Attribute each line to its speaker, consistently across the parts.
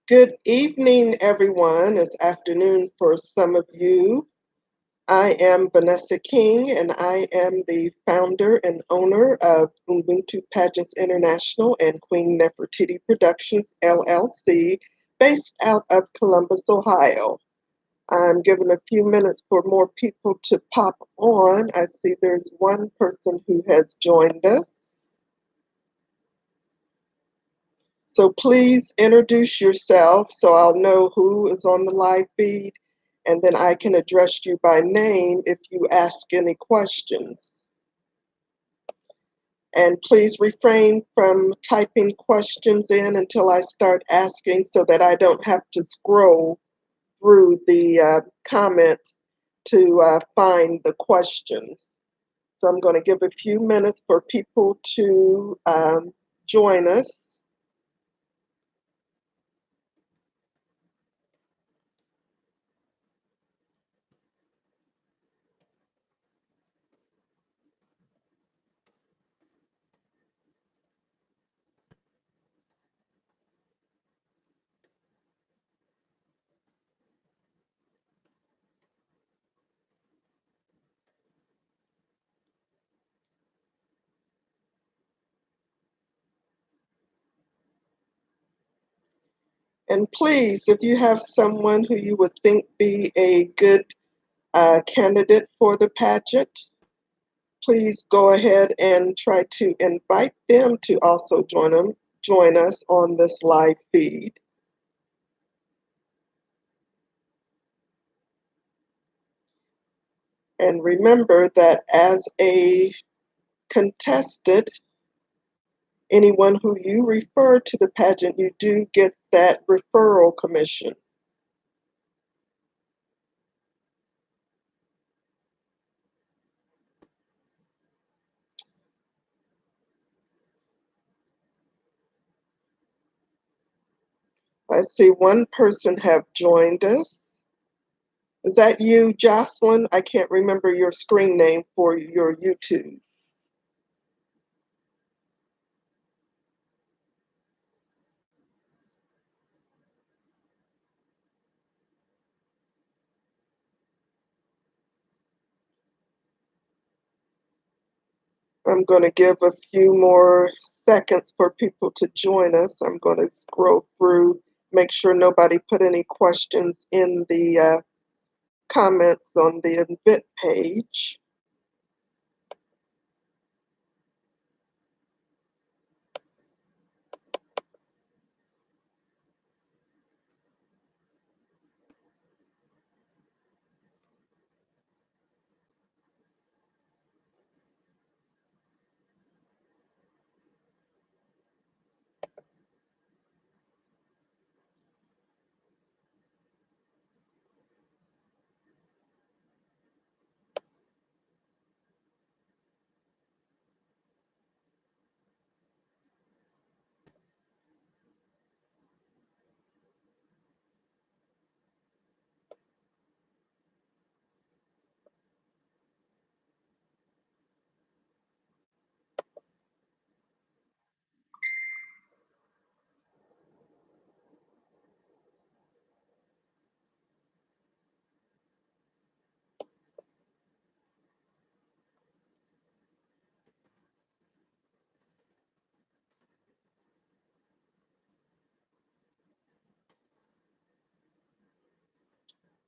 Speaker 1: Good evening, everyone. It's afternoon for some of you. I am Vanessa King, and I am the founder and owner of Ubuntu Pageants International and Queen Nefertiti Productions, LLC, based out of Columbus, Ohio. I'm giving a few minutes for more people to pop on. I see there's one person who has joined us. So please introduce yourself so I'll know who is on the live feed, and then I can address you by name if you ask any questions. And please refrain from typing questions in until I start asking so that I don't have to scroll through the comments to find the questions. So I'm going to give a few minutes for people to join us. And please, if you have someone who you would think be a good candidate for the pageant, please go ahead and try to invite them to also join us on this live feed. And remember that as a contestant, anyone who you refer to the pageant, you do get that referral commission. I see one person have joined us. Is that you, Jocelyn? I can't remember your screen name for your YouTube. I'm going to give a few more seconds for people to join us. I'm going to scroll through, make sure nobody put any questions in the comments on the event page.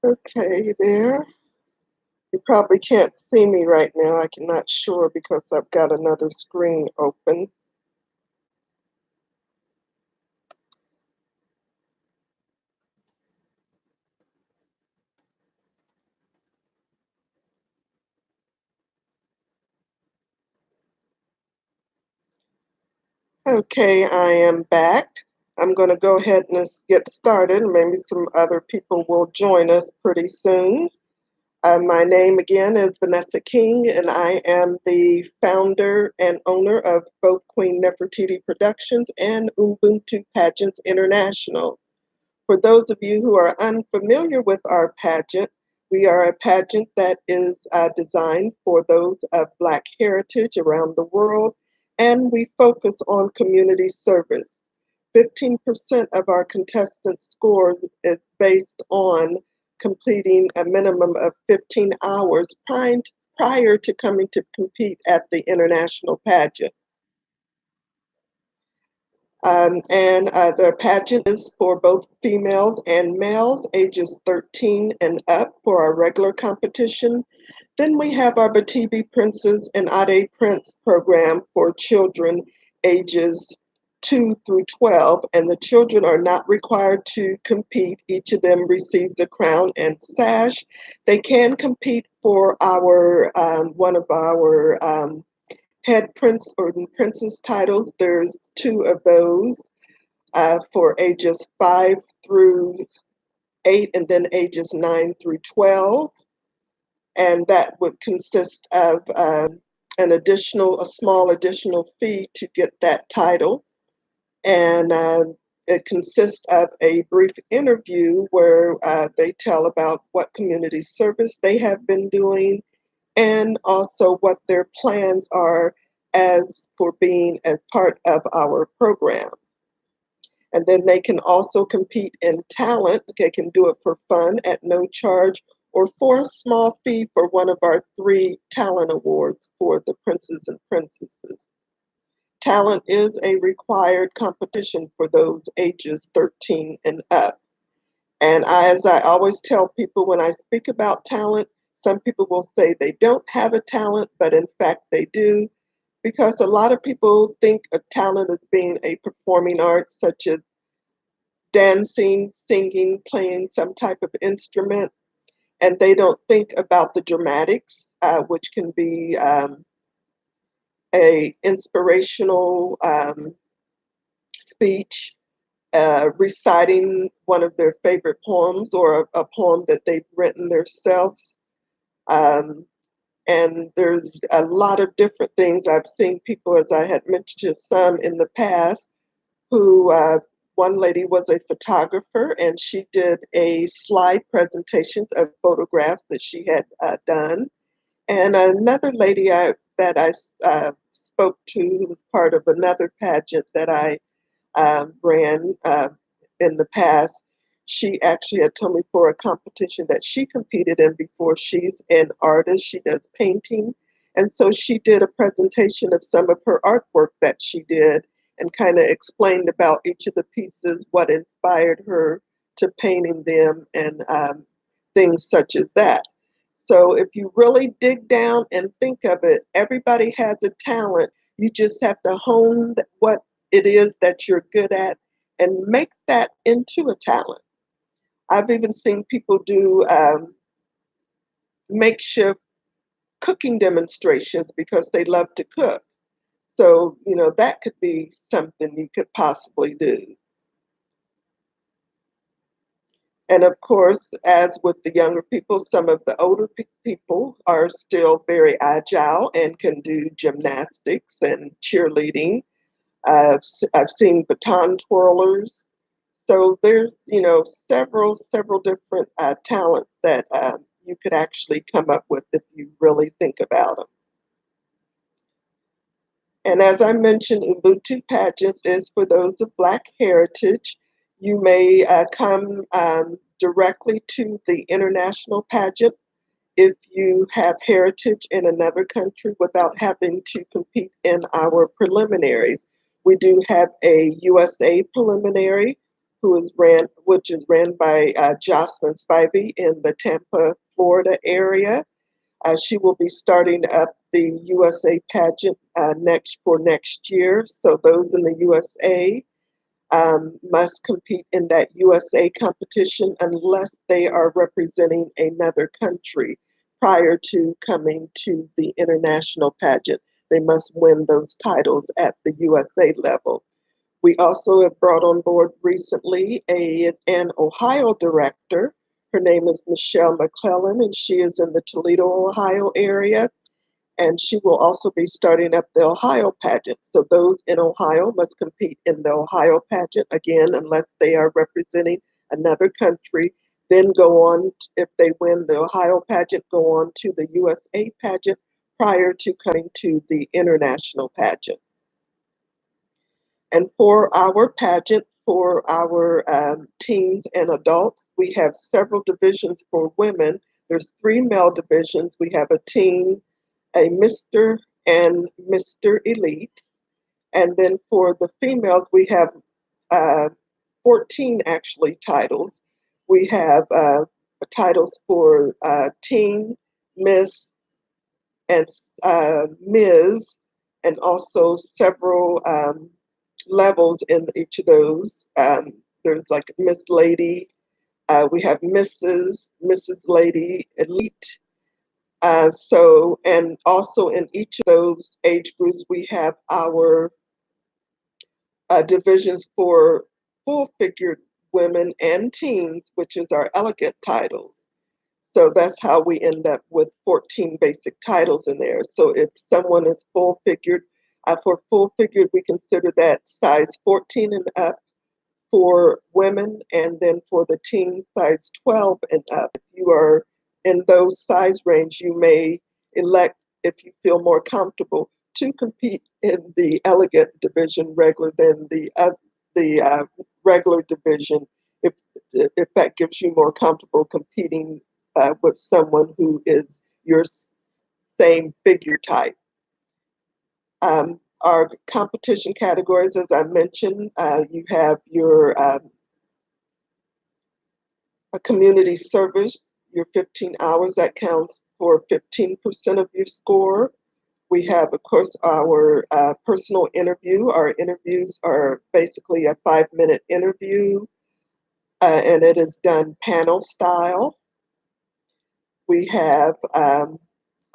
Speaker 1: Okay, there. You probably can't see me right now. I'm not sure because I've got another screen open. Okay, I am back. I'm going to go ahead and get started. Maybe some other people will join us pretty soon. My name again is Vanessa King, and I am the founder and owner of both Queen Nefertiti Productions and Ubuntu Pageants International. For those of you who are unfamiliar with our pageant, we are a pageant that is designed for those of Black heritage around the world, and we focus on community service. 15% of our contestants' scores is based on completing a minimum of 15 hours prior to coming to compete at the international pageant. And the pageant is for both females and males, ages 13 and up for our regular competition. Then we have our Batibi Princes and Ade Prince program for children ages 2 through 12, and the children are not required to compete. Each of them receives a crown and sash. They can compete for our one of our head prince or princess titles. There's two of those for ages 5 through 8, and then ages 9 through 12. And that would consist of a small additional fee to get that title. And it consists of a brief interview where they tell about what community service they have been doing and also what their plans are as for being a part of our program. And then they can also compete in talent. They can do it for fun at no charge or for a small fee for one of our 3 talent awards for the princes and princesses. Talent is a required competition for those ages 13 and up. And as I always tell people when I speak about talent, some people will say they don't have a talent, but in fact they do, because a lot of people think of talent as being a performing art, such as dancing, singing, playing some type of instrument, and they don't think about the dramatics, which can be a inspirational speech, reciting one of their favorite poems or a poem that they've written themselves. Um, and there's a lot of different things. I've seen people, as I had mentioned to some in the past, who one lady was a photographer and she did a slide presentations of photographs that she had done. And another lady that I spoke to, who was part of another pageant that I ran in the past, she actually had told me for a competition that she competed in before. She's an artist, she does painting. And so she did a presentation of some of her artwork that she did and kind of explained about each of the pieces, what inspired her to painting them, and things such as that. So if you really dig down and think of it, everybody has a talent. You just have to hone what it is that you're good at and make that into a talent. I've even seen people do makeshift cooking demonstrations because they love to cook. So, that could be something you could possibly do. And of course, as with the younger people, some of the older people are still very agile and can do gymnastics and cheerleading. I've seen baton twirlers. So there's, several different talents that you could actually come up with if you really think about them. And as I mentioned, Ubuntu Pageants is for those of Black heritage. You may come directly to the international pageant if you have heritage in another country without having to compete in our preliminaries. We do have a USA preliminary which is ran by Jocelyn Spivey in the Tampa, Florida area. She will be starting up the USA pageant next year. So those in the USA must compete in that USA competition unless they are representing another country prior to coming to the international pageant. They must win those titles at the USA level. We also have brought on board recently an Ohio director. Her name is Michelle McClellan, and she is in the Toledo, Ohio area. And she will also be starting up the Ohio pageant. So those in Ohio must compete in the Ohio pageant, again, unless they are representing another country. Then go on, if they win the Ohio pageant, go on to the USA pageant prior to coming to the international pageant. And for our pageant, for our teens and adults, we have several divisions for women. There's three male divisions. We have a teen, a Mr. and Mr. Elite. And then for the females, we have uh, 14 actually titles. We have titles for teen, Miss, and Ms., and also several levels in each of those. There's like Miss Lady, we have Mrs. Lady, Elite. And also in each of those age groups, we have our divisions for full figured women and teens, which is our elegant titles. So that's how we end up with 14 basic titles in there. So if someone is full figured, for full figured, we consider that size 14 and up for women, and then for the teen, size 12 and up. If you are in those size range, you may elect, if you feel more comfortable, to compete in the elegant division rather than the regular division, if if that gives you more comfortable competing with someone who is your same figure type. Our competition categories, as I mentioned, you have your a community service, your 15 hours, that counts for 15% of your score. We have, of course, our personal interview. Our interviews are basically a 5-minute interview, and it is done panel style. We have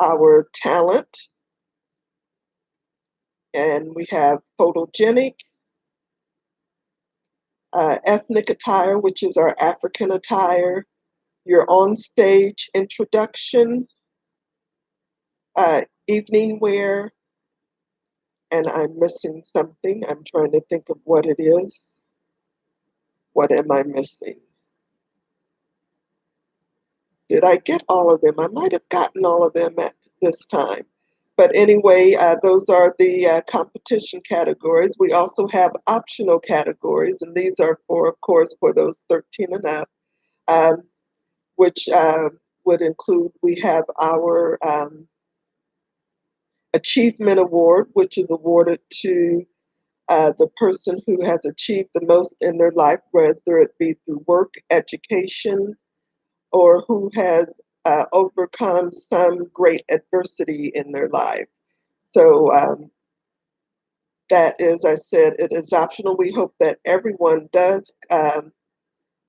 Speaker 1: our talent, and we have photogenic, ethnic attire, which is our African attire, your on-stage introduction, evening wear, and I'm missing something. I'm trying to think of what it is. What am I missing? Did I get all of them? I might have gotten all of them at this time. But anyway, those are the competition categories. We also have optional categories, and these are for, of course, for those 13 and up, um, which would include, we have our Achievement Award, which is awarded to the person who has achieved the most in their life, whether it be through work, education, or who has overcome some great adversity in their life. So that is, I said, it is optional. We hope that everyone does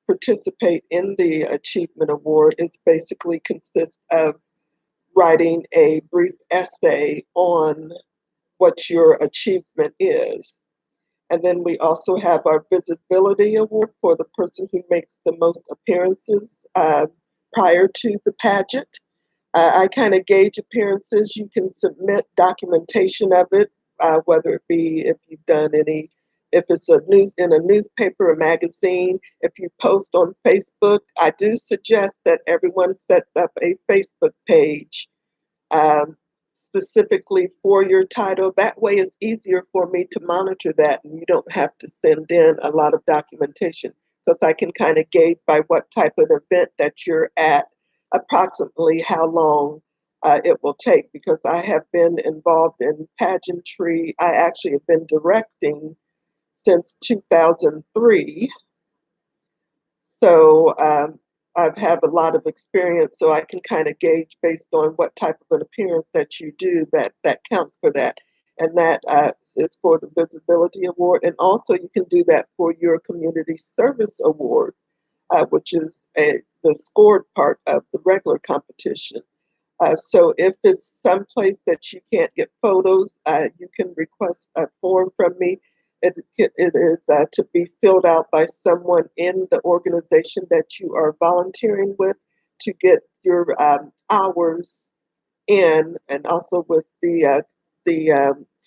Speaker 1: participate in the Achievement Award. It basically consists of writing a brief essay on what your achievement is. And then we also have our Visibility Award for the person who makes the most appearances prior to the pageant. I kind of gauge appearances. You can submit documentation of it, whether it be if you've done any, if it's in a newspaper or magazine, if you post on Facebook. I do suggest that everyone sets up a Facebook page um, specifically for your title. That way it's easier for me to monitor that, and you don't have to send in a lot of documentation, because I can kind of gauge by what type of event that you're at approximately how long it will take, because I have been involved in pageantry. I actually have been directing since 2003. So I've had a lot of experience, so I can kind of gauge based on what type of an appearance that you do, that counts for that. And that is for the Visibility Award. And also you can do that for your Community Service Award, which is the scored part of the regular competition. So if it's someplace that you can't get photos, you can request a form from me. It is to be filled out by someone in the organization that you are volunteering with to get your hours in, and also with the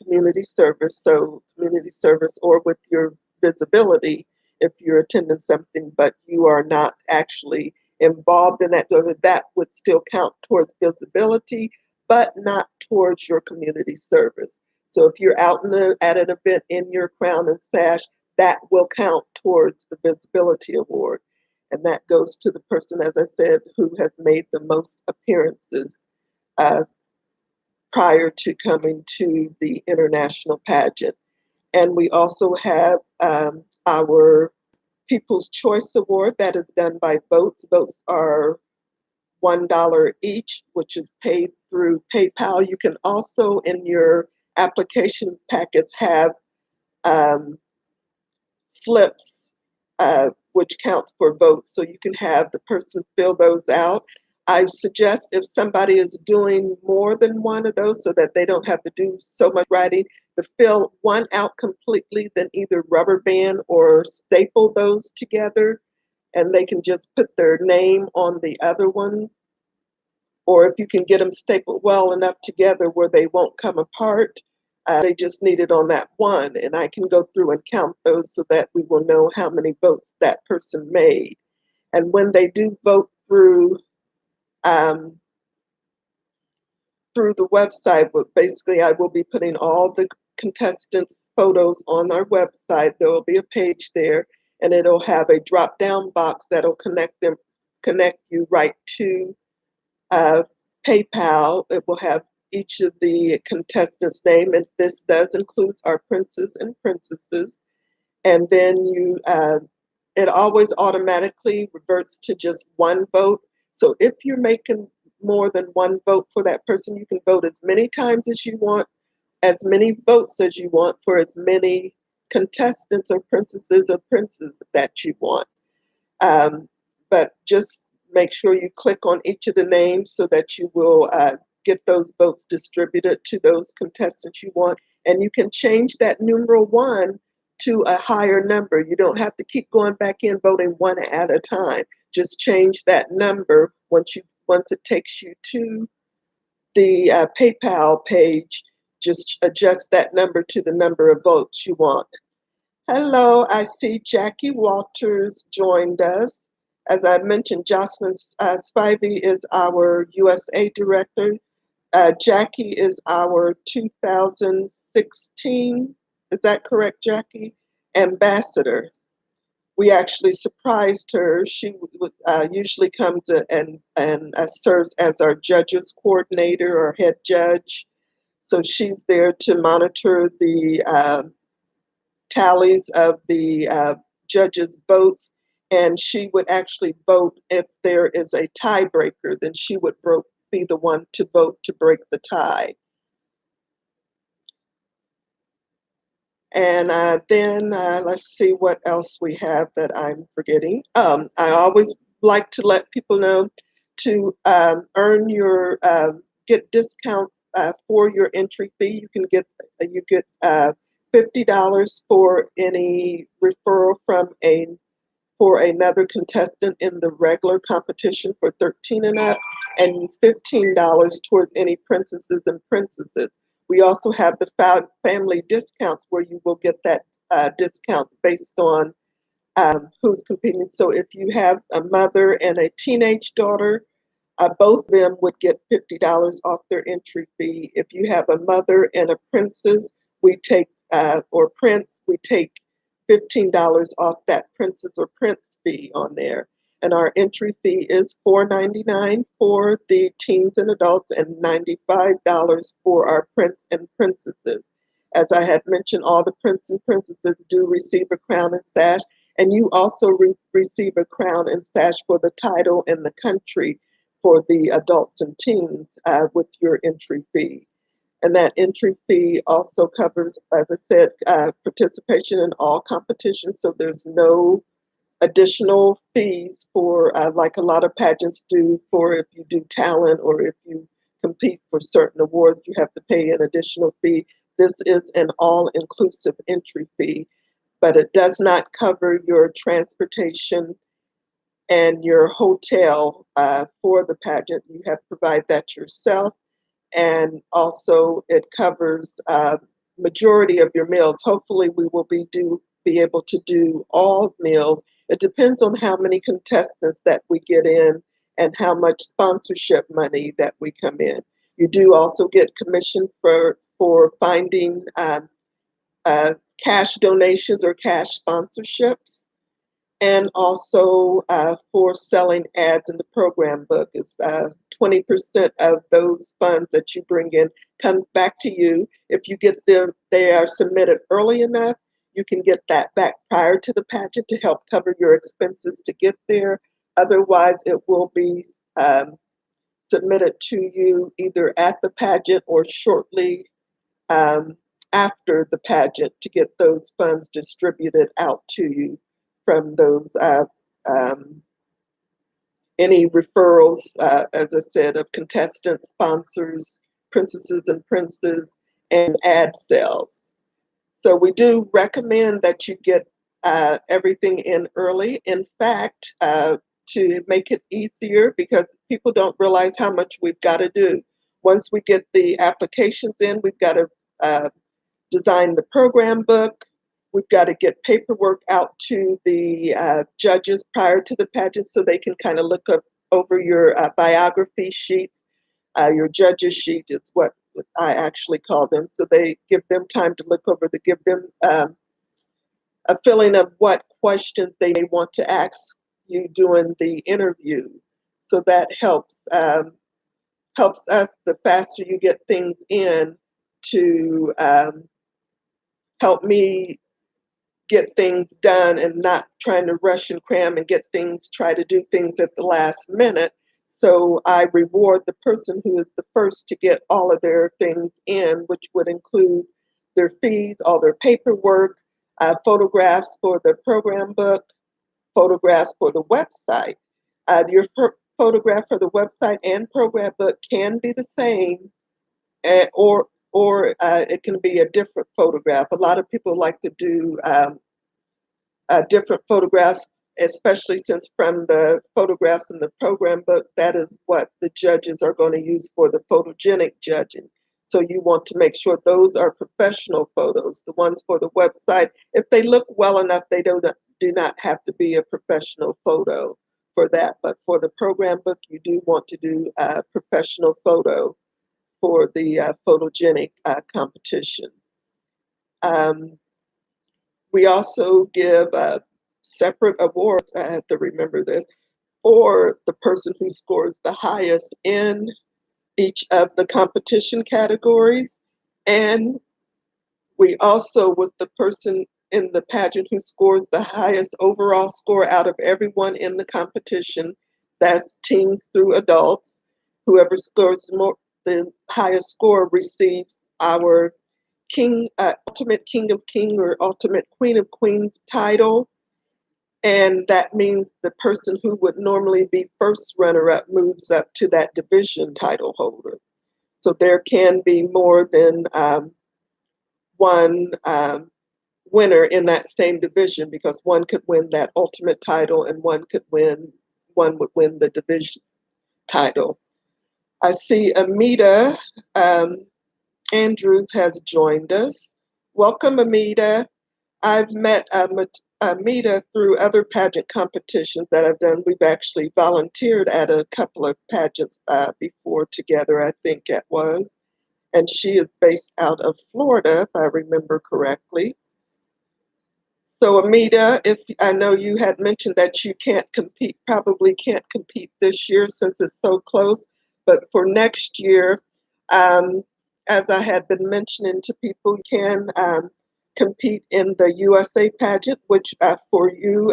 Speaker 1: community service. So community service, or with your visibility, if you're attending something but you are not actually involved in that, that would still count towards visibility, but not towards your community service. So if you're out at an event in your crown and sash, that will count towards the visibility award. And that goes to the person, as I said, who has made the most appearances uh, prior to coming to the international pageant. And we also have our People's Choice Award that is done by votes. Votes are $1 each, which is paid through PayPal. You can also, in your application packets, have um, slips, which counts for votes. So you can have the person fill those out. I suggest if somebody is doing more than one of those so that they don't have to do so much writing, to fill one out completely, then either rubber band or staple those together, and they can just put their name on the other ones. Or if you can get them stapled well enough together where they won't come apart, they just need it on that one. And I can go through and count those so that we will know how many votes that person made. And when they do vote um, through the website, but basically I will be putting all the contestants' photos on our website. There will be a page there, and it'll have a drop-down box that'll connect you right to uh, PayPal. It will have each of the contestants' name, and this does include our princes and princesses. And then it always automatically reverts to just one vote. So if you're making more than one vote for that person, you can vote as many times as you want, as many votes as you want for as many contestants or princesses or princes that you want. Um, but just make sure you click on each of the names so that you will get those votes distributed to those contestants you want. And you can change that numeral one to a higher number. You don't have to keep going back in voting one at a time. Just change that number once it takes you to the PayPal page. Just adjust that number to the number of votes you want. Hello, I see Jackie Walters joined us. As I mentioned, Jocelyn Spivey is our USA director. Jackie is our 2016, is that correct, Jackie? Ambassador. We actually surprised her. She usually comes and serves as our judges coordinator or head judge. So she's there to monitor the tallies of the judges' votes, and she would actually vote if there is a tiebreaker, then she would be the one to vote to break the tie. And then let's see what else we have that I'm forgetting. I always like to let people know to earn your get discounts for your entry fee. You get $50 for any referral for another contestant in the regular competition for 13 and up, and $15 towards any princesses and princesses. We also have the family discounts where you will get that discount based on who's competing. So if you have a mother and a teenage daughter, both of them would get $50 off their entry fee. If you have a mother and a princess, or prince, we take $15 off that princess or prince fee on there. And our entry fee is $4.99 for the teens and adults and $95 for our prince and princesses. As I had mentioned, all the prince and princesses do receive a crown and sash, and you also receive a crown and sash for the title and the country for the adults and teens with your entry fee. And that entry fee also covers, as I said, participation in all competitions. So there's no additional fees for, like a lot of pageants do, for if you do talent or if you compete for certain awards, you have to pay an additional fee. This is an all-inclusive entry fee, but it does not cover your transportation and your hotel for the pageant. You have to provide that yourself, and also it covers majority of your meals. Hopefully we will be able to do all meals. It depends on how many contestants that we get in and how much sponsorship money that we come in. You do also get commission for finding cash donations or cash sponsorships, and also for selling ads in the program book. It's 20% of those funds that you bring in comes back to you. If you get them, they are submitted early enough, you can get that back prior to the pageant to help cover your expenses to get there. Otherwise, it will be submitted to you either at the pageant or shortly um, after the pageant to get those funds distributed out to you from those um, any referrals, as I said, of contestants, sponsors, princesses and princes, and ad sales. So we do recommend that you get everything in early. In fact, to make it easier, because people don't realize how much we've got to do. Once we get the applications in, we've got to design the program book. We've got to get paperwork out to the judges prior to the pageant so they can kind of look up over your biography sheets. Your judges sheet is what I actually call them. So they give them time to look over, to give them a feeling of what questions they may want to ask you during the interview. So that helps us, the faster you get things in, to help me get things done and not trying to rush and cram and try to do things at the last minute. So I reward the person who is the first to get all of their things in, which would include their fees, all their paperwork, photographs for the program book, photographs for the website. Your photograph for the website and program book can be the same, or it can be a different photograph. A lot of people like to do different photographs, especially since from the photographs in the program book, that is what the judges are going to use for the photogenic judging. So you want to make sure those are professional photos. The ones for the website, if they look well enough, they do not have to be a professional photo for that. But for the program book, you do want to do a professional photo for the photogenic competition. Um, we also give separate awards, I have to remember this, for the person who scores the highest in each of the competition categories. And we also, with the person in the pageant who scores the highest overall score out of everyone in the competition, that's teens through adults, whoever scores the highest score receives our ultimate king of king or ultimate queen of queens title. And that means the person who would normally be first runner-up moves up to that division title holder. So there can be more than one winner in that same division, because one could win that ultimate title and one would win the division title. I see Amita Andrews has joined us. Welcome, Amita. I've met Amita through other pageant competitions that I've done. We've actually volunteered at a couple of pageants before together, I think it was. And she is based out of Florida, if I remember correctly. So Amita, if I know you had mentioned that you can't compete, probably can't compete this year since it's so close, but for next year, um, as I had been mentioning to people, you can compete in the USA pageant, which for you,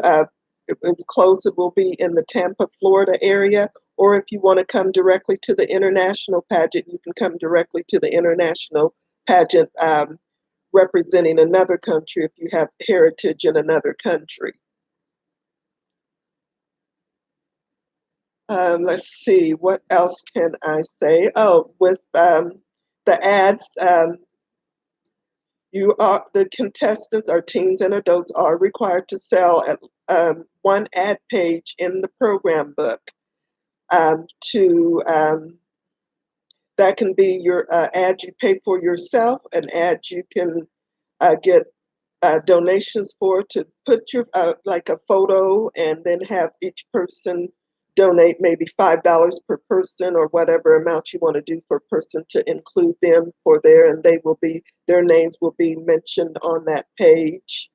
Speaker 1: it's close, it will be in the Tampa, Florida area. Or if you want to come directly to the international pageant, you can come directly to the international pageant representing another country if you have heritage in another country. Let's see, what else can I say? Oh, with the ads, the contestants or teens and adults are required to sell at one ad page in the program book. That can be your ad you pay for yourself, an ad you can get donations for, to put your like a photo and then have each person donate maybe $5 per person or whatever amount you want to do per person to include them for there, and their names will be mentioned on that page.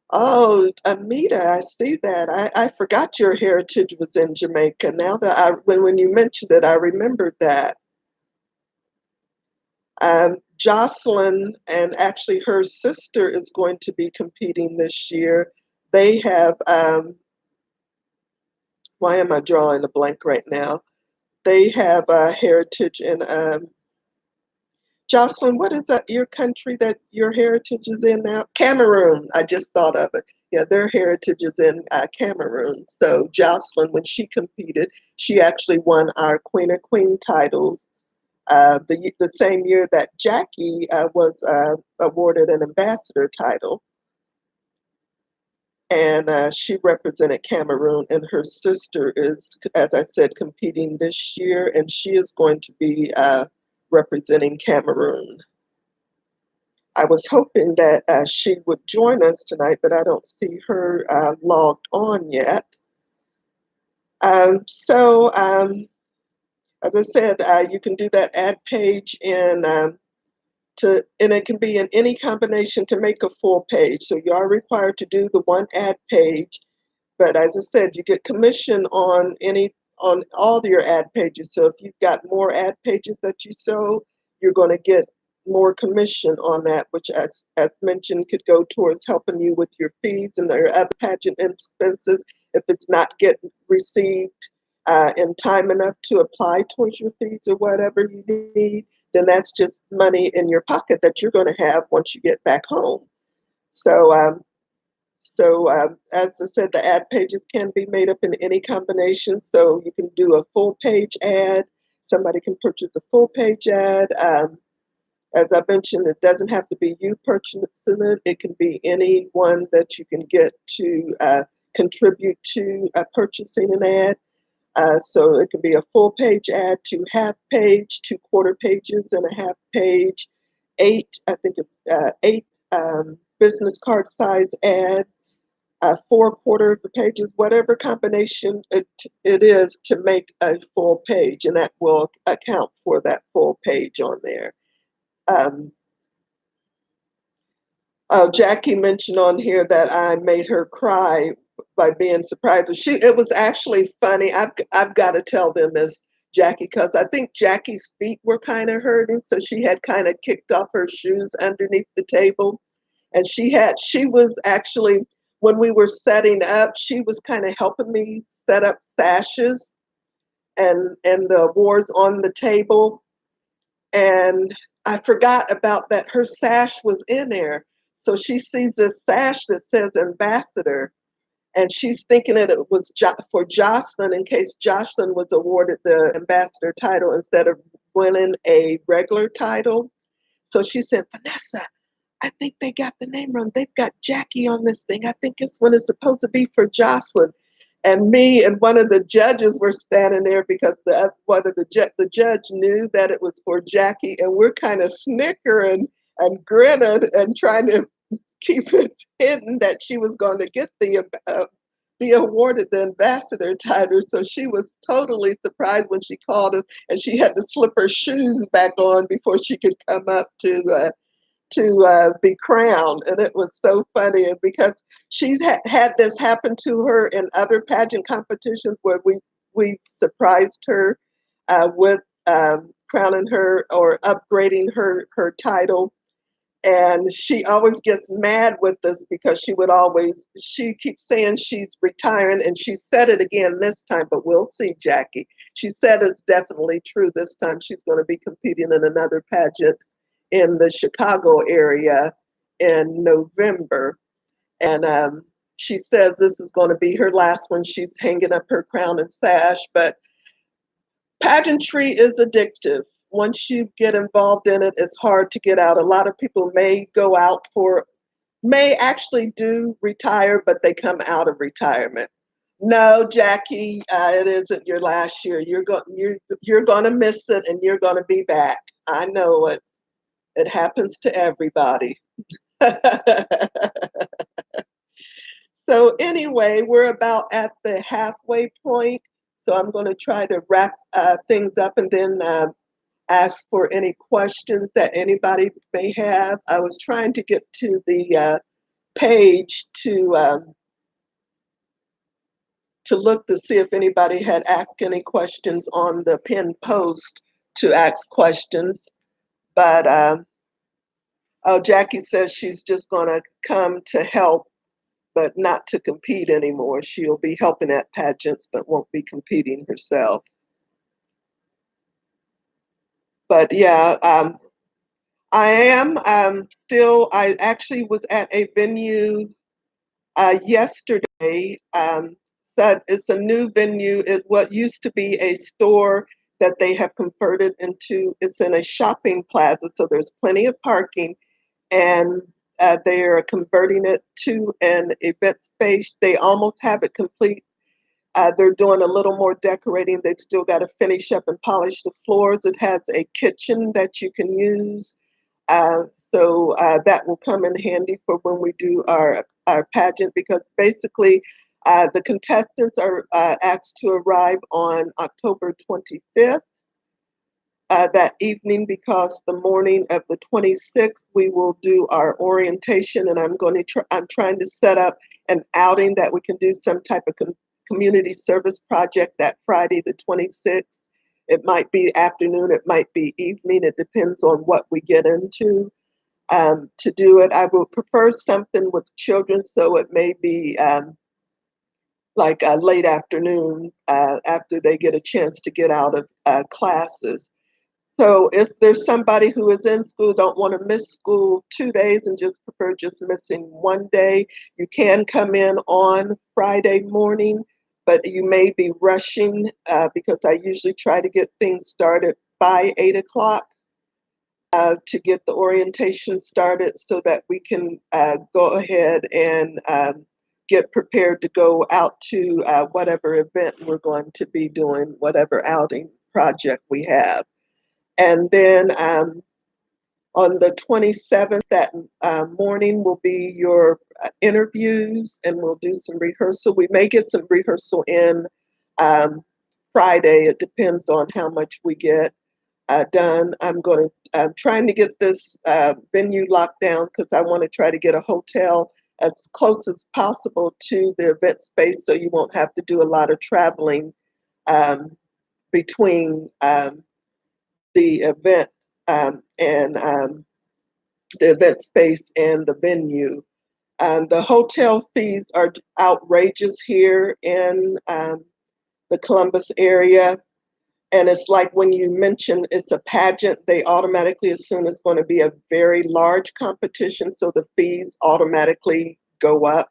Speaker 1: Oh, Amita, I see that. I forgot your heritage was in Jamaica. Now that when you mentioned it, I remembered that. Jocelyn and actually her sister is going to be competing this year. They have, why am I drawing a blank right now? They have heritage in, Jocelyn, what is that, your country that your heritage is in now? Cameroon. I just thought of it. Yeah, their heritage is in Cameroon. So Jocelyn, when she competed, she actually won our Queen of Queen titles the same year that Jackie was awarded an ambassador title. And she represented Cameroon, and her sister is, as I said, competing this year, and she is going to be representing Cameroon. I was hoping that she would join us tonight, but I don't see her logged on yet. As I said, you can do that ad page and it can be in any combination to make a full page. So you are required to do the one ad page, but as I said, you get commission on all your ad pages. So if you've got more ad pages that you sell, you're going to get more commission on that, which as mentioned could go towards helping you with your fees and your other pageant expenses if it's not getting received in time enough to apply towards your fees or whatever you need, then that's just money in your pocket that you're going to have once you get back home. So as I said, the ad pages can be made up in any combination. So you can do a full page ad. Somebody can purchase a full page ad. As I mentioned, it doesn't have to be you purchasing it. It can be anyone that you can get to contribute to purchasing an ad. So it can be a full page ad, to half page, 2/4 pages and a half page, I think it's eight business card size ad, 4/4 of the pages, whatever combination it is to make a full page, and that will account for that full page on there. Um, Jackie mentioned on here that I made her cry by being surprised. It was actually funny. I've got to tell them this, Jackie, because I think Jackie's feet were kind of hurting, so she had kind of kicked off her shoes underneath the table, and she was actually, when we were setting up, she was kind of helping me set up sashes and the awards on the table, and I forgot about that. Her sash was in there. So she sees this sash that says ambassador, and she's thinking that it was for Jocelyn in case Jocelyn was awarded the ambassador title instead of winning a regular title. So she said, Vanessa, I think they got the name wrong. They've got Jackie on this thing. I think this one is supposed to be for Jocelyn. And me and one of the judges were standing there because the judge knew that it was for Jackie, and we're kind of snickering and grinning and trying to keep it hidden that she was going to get be awarded the ambassador title. So she was totally surprised when she called us, and she had to slip her shoes back on before she could come up to be crowned. And it was so funny, and because she's had this happen to her in other pageant competitions where we surprised her with crowning her or upgrading her title, and she always gets mad with us because she keeps saying she's retiring, and she said it again this time, but we'll see, Jackie. She said it's definitely true this time. She's going to be competing in another pageant in the Chicago area in November. And she says this is going to be her last one. She's hanging up her crown and sash, but pageantry is addictive. Once you get involved in it, it's hard to get out. A lot of people may actually do retire, but they come out of retirement. No, Jackie, it isn't your last year. You're going to miss it, and you're going to be back. I know it. It happens to everybody. So anyway, we're about at the halfway point. So I'm going to try to wrap things up and then ask for any questions that anybody may have. I was trying to get to the page to look to see if anybody had asked any questions on the pinned post to ask questions. But oh, Jackie says she's just going to come to help, but not to compete anymore. She'll be helping at pageants, but won't be competing herself. But yeah, I am still, I actually was at a venue yesterday. That it's a new venue. It what used to be a store that they have converted into. It's in a shopping plaza, so there's plenty of parking, and they are converting it to an event space. They almost have it complete. They're doing a little more decorating. They've still got to finish up and polish the floors. It has a kitchen that you can use. Uh, so that will come in handy for when we do our pageant because basically the contestants are asked to arrive on October 25th that evening because the morning of the 26th we will do our orientation and I'm trying to set up an outing that we can do some type of community service project that Friday the 26th. It might be afternoon, it might be evening, it depends on what we get into. To do it, I would prefer something with children, so it may be like a late afternoon after they get a chance to get out of classes. So if there's somebody who is in school, don't want to miss school 2 days and just prefer just missing one day, you can come in on Friday morning, but you may be rushing because I usually try to get things started by 8 o'clock to get the orientation started so that we can go ahead and get prepared to go out to whatever event we're going to be doing, whatever outing project we have. And then on the 27th, that morning will be your interviews, and we'll do some rehearsal. We may get some rehearsal in um, Friday. It depends on how much we get done. I'm trying to get this venue locked down because I want to try to get a hotel as close as possible to the event space so you won't have to do a lot of traveling between the event and the event space and the venue. The hotel fees are outrageous here in the Columbus area. And it's like when you mention it's a pageant, they automatically assume it's going to be a very large competition, so the fees automatically go up.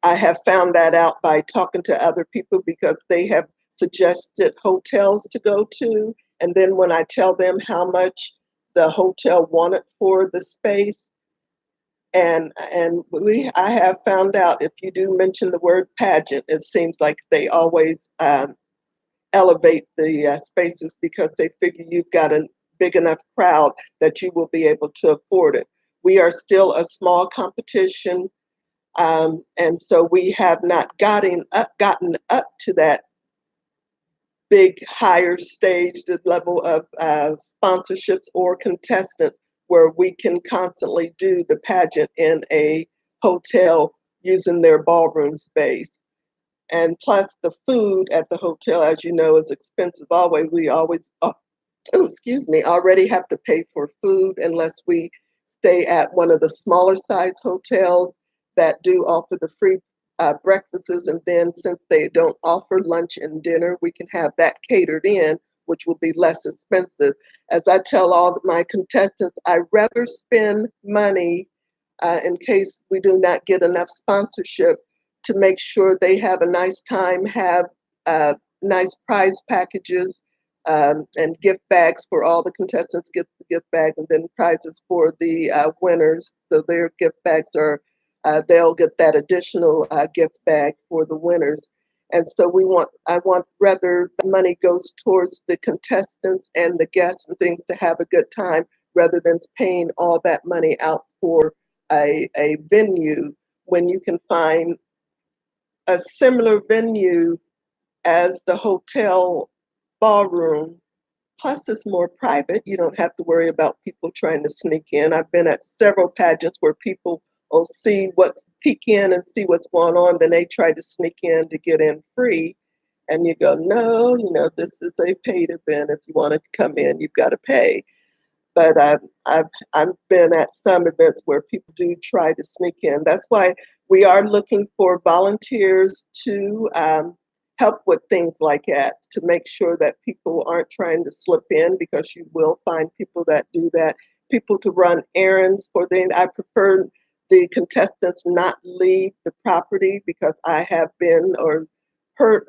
Speaker 1: I have found that out by talking to other people because they have suggested hotels to go to. And then when I tell them how much the hotel wanted for the space, I have found out if you do mention the word pageant, it seems like they always elevate the spaces because they figure you've got a big enough crowd that you will be able to afford it. We are still a small competition, and so we have not gotten up to that big higher stage, the level of sponsorships or contestants where we can constantly do the pageant in a hotel using their ballroom space. And plus the food at the hotel, as you know, is expensive. We always, excuse me, already have to pay for food unless we stay at one of the smaller size hotels that do offer the free breakfasts. And then since they don't offer lunch and dinner, we can have that catered in, which will be less expensive. As I tell all my contestants, I rather spend money in case we do not get enough sponsorship to make sure they have a nice time, have nice prize packages and gift bags for all the contestants get the gift bag and then prizes for the winners. So their gift bags are, they'll get that additional gift bag for the winners. And so I want rather the money goes towards the contestants and the guests and things to have a good time rather than paying all that money out for a venue when you can find a similar venue as the hotel ballroom. Plus, it's more private. You don't have to worry about people trying to sneak in. I've been at several pageants where people will peek in and see what's going on. Then they try to sneak in to get in free. And you go, no, this is a paid event. If you want to come in, you've got to pay. But I've been at some events where people do try to sneak in. That's why we are looking for volunteers to help with things like that, to make sure that people aren't trying to slip in, because you will find people that do that. People to run errands for things. I prefer the contestants not leave the property, because I have been or heard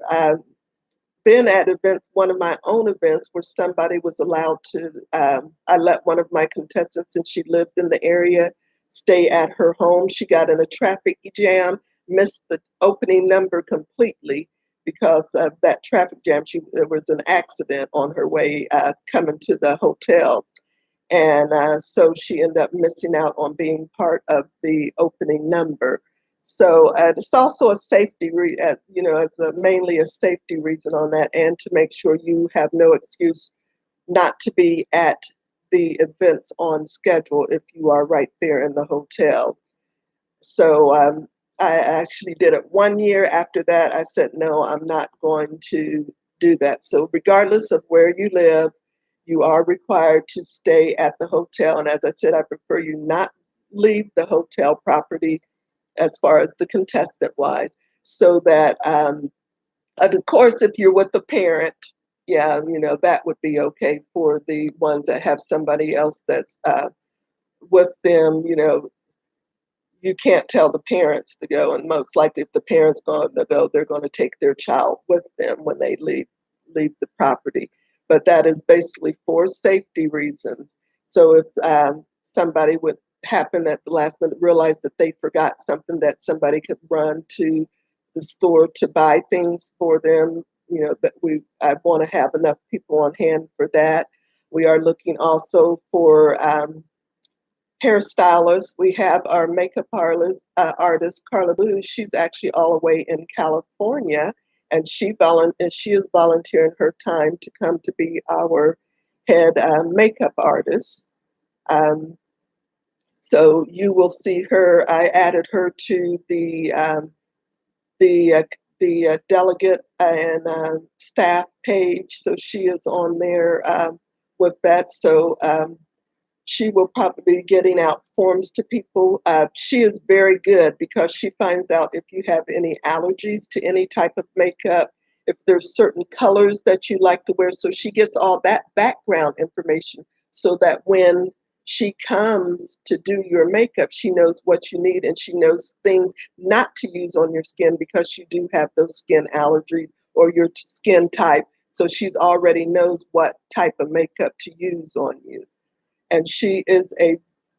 Speaker 1: been at events, one of my own events, where somebody was allowed to, I let one of my contestants, and she lived in the area, stay at her home. She got in a traffic jam, missed the opening number completely because of that traffic jam. There was an accident on her way coming to the hotel. And so she ended up missing out on being part of the opening number. So it's also a safety, mainly a safety reason on that, and to make sure you have no excuse not to be at the events on schedule if you are right there in the hotel. So I actually did it 1 year. After that, I said, no, I'm not going to do that. So regardless of where you live, you are required to stay at the hotel. And as I said, I prefer you not leave the hotel property as far as the contestant wise, so that, of course, if you're with a parent, yeah, that would be okay for the ones that have somebody else that's with them. You can't tell the parents to go, and most likely if the parents going to go, they're going to take their child with them when they leave the property. But that is basically for safety reasons. So if somebody would happen at the last minute, realize that they forgot something, that somebody could run to the store to buy things for them, that I want to have enough people on hand for that. We are looking also for hairstylists. We have our makeup artist, Carla Boo. She's actually all the way in California, and she is volunteering her time to come to be our head makeup artist. Um, so you will see her. I added her to the uh, the delegate and staff page, so she is on there with that. So she will probably be getting out forms to people. She is very good because she finds out if you have any allergies to any type of makeup, if there's certain colors that you like to wear. So she gets all that background information so that when she comes to do your makeup, she knows what you need, and she knows things not to use on your skin because you do have those skin allergies or your skin type. So she's already knows what type of makeup to use on you, and she is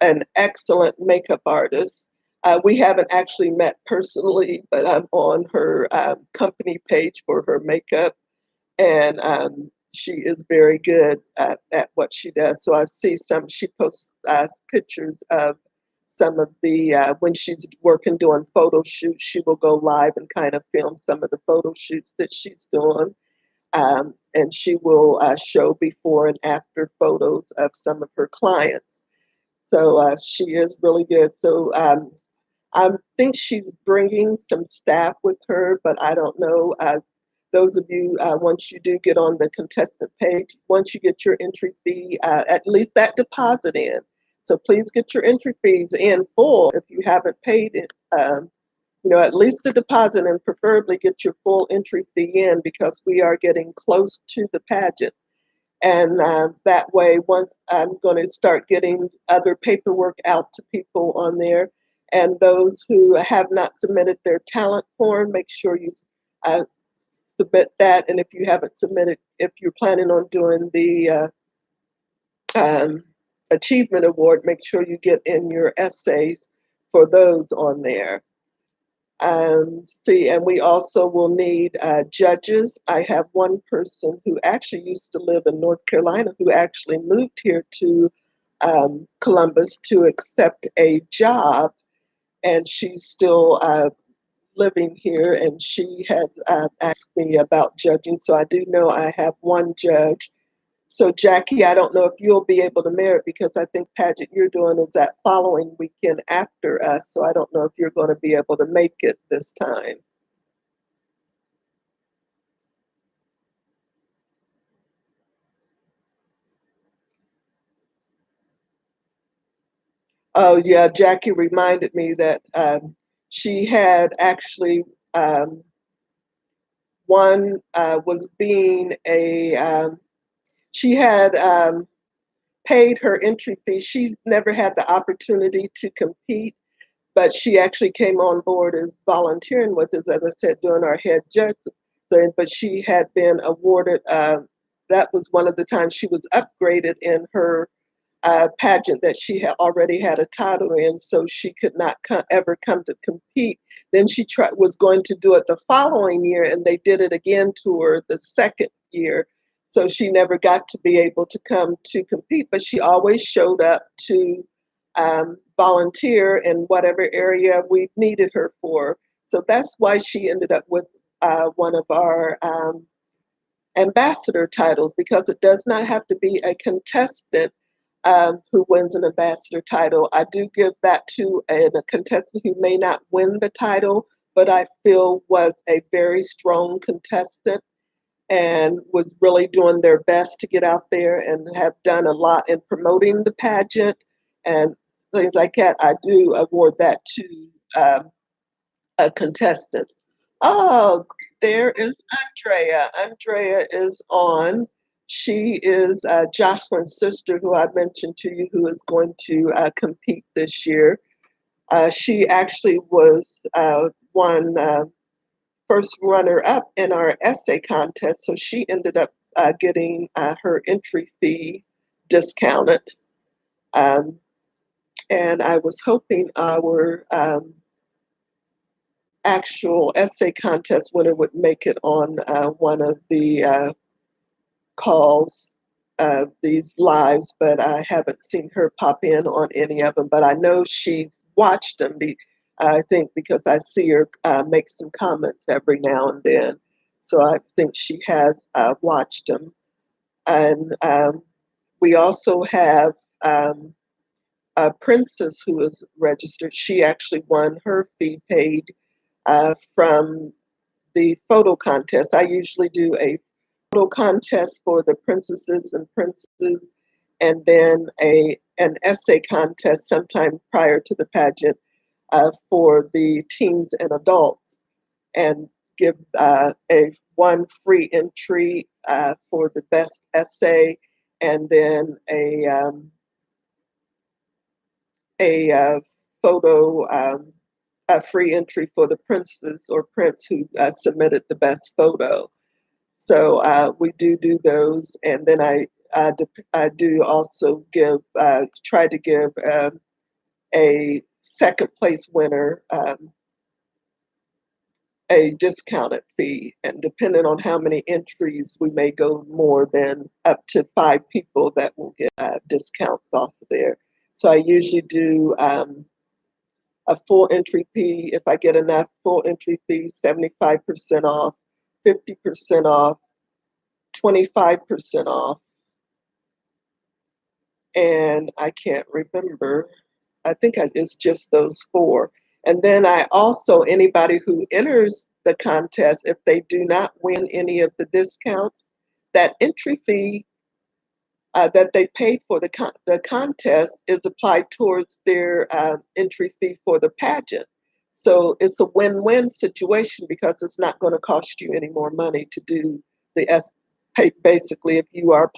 Speaker 1: an excellent makeup artist. We haven't actually met personally, but I'm on her company page for her makeup, and she is very good at what she does. So I see she posts pictures of some of the, when she's working doing photo shoots, she will go live and kind of film some of the photo shoots that she's doing. And she will show before and after photos of some of her clients. So she is really good. So I think she's bringing some staff with her, but I don't know. Those of you, once you do get on the contestant page, once you get your entry fee, at least that deposit in. So please get your entry fees in full if you haven't paid it. At least the deposit, and preferably get your full entry fee in, because we are getting close to the pageant. And that way, once I'm going to start getting other paperwork out to people on there, and those who have not submitted their talent form, make sure you uh, submit that. And if you haven't submitted, if you're planning on doing the um, achievement award, make sure you get in your essays for those on there. And we also will need judges. I have one person who actually used to live in North Carolina, who actually moved here to Columbus to accept a job, and she's still living here, and she has asked me about judging. So I do know I have one judge. So Jackie, I don't know if you'll be able to merit because I think pageant you're doing is that following weekend after us. So I don't know if you're going to be able to make it this time. Oh yeah, Jackie reminded me that she had actually one was being a she had paid her entry fee. She's never had the opportunity to compete, but she actually came on board as volunteering with us, as I said, during our head judge thing. But she had been awarded. That was one of the times she was upgraded in her pageant that she had already had a title in, so she could not ever come to compete. Then she was going to do it the following year, and they did it again to her the second year. So she never got to be able to come to compete, but she always showed up to volunteer in whatever area we needed her for. So that's why she ended up with one of our ambassador titles, because it does not have to be a contestant who wins an ambassador title. I do give that to a contestant who may not win the title, but I feel was a very strong contestant and was really doing their best to get out there and have done a lot in promoting the pageant and things like that. I do award that to a contestant. Oh, there is Andrea. Andrea is on. She is Jocelyn's sister, who I mentioned to you, who is going to compete this year. She actually was one first runner up in our essay contest, so she ended up getting her entry fee discounted. Um, and I was hoping our actual essay contest winner would make it on one of the calls, these lives, but I haven't seen her pop in on any of them. But I know she's watched them. I think because I see her make some comments every now and then. So I think she has watched them. And we also have a princess who is registered. She actually won her fee paid from the photo contest. I usually do a photo contest for the princesses and princes, and then an essay contest sometime prior to the pageant for the teens and adults, and give a one free entry for the best essay, and then a photo. A free entry for the princess or prince who submitted the best photo. So we do those, and then I do also give try to give a second place winner a discounted fee, and depending on how many entries, we may go more than up to 5 people that will get discounts off of there. So I usually do a full entry fee. If I get enough full entry fee, 75% off, 50% off, 25% off, and I can't remember. I think it's just those four. And then I also, anybody who enters the contest, if they do not win any of the discounts, that entry fee that they paid for the contest is applied towards their entry fee for the pageant. So it's a win-win situation because it's not going to cost you any more money to do the basically, if you are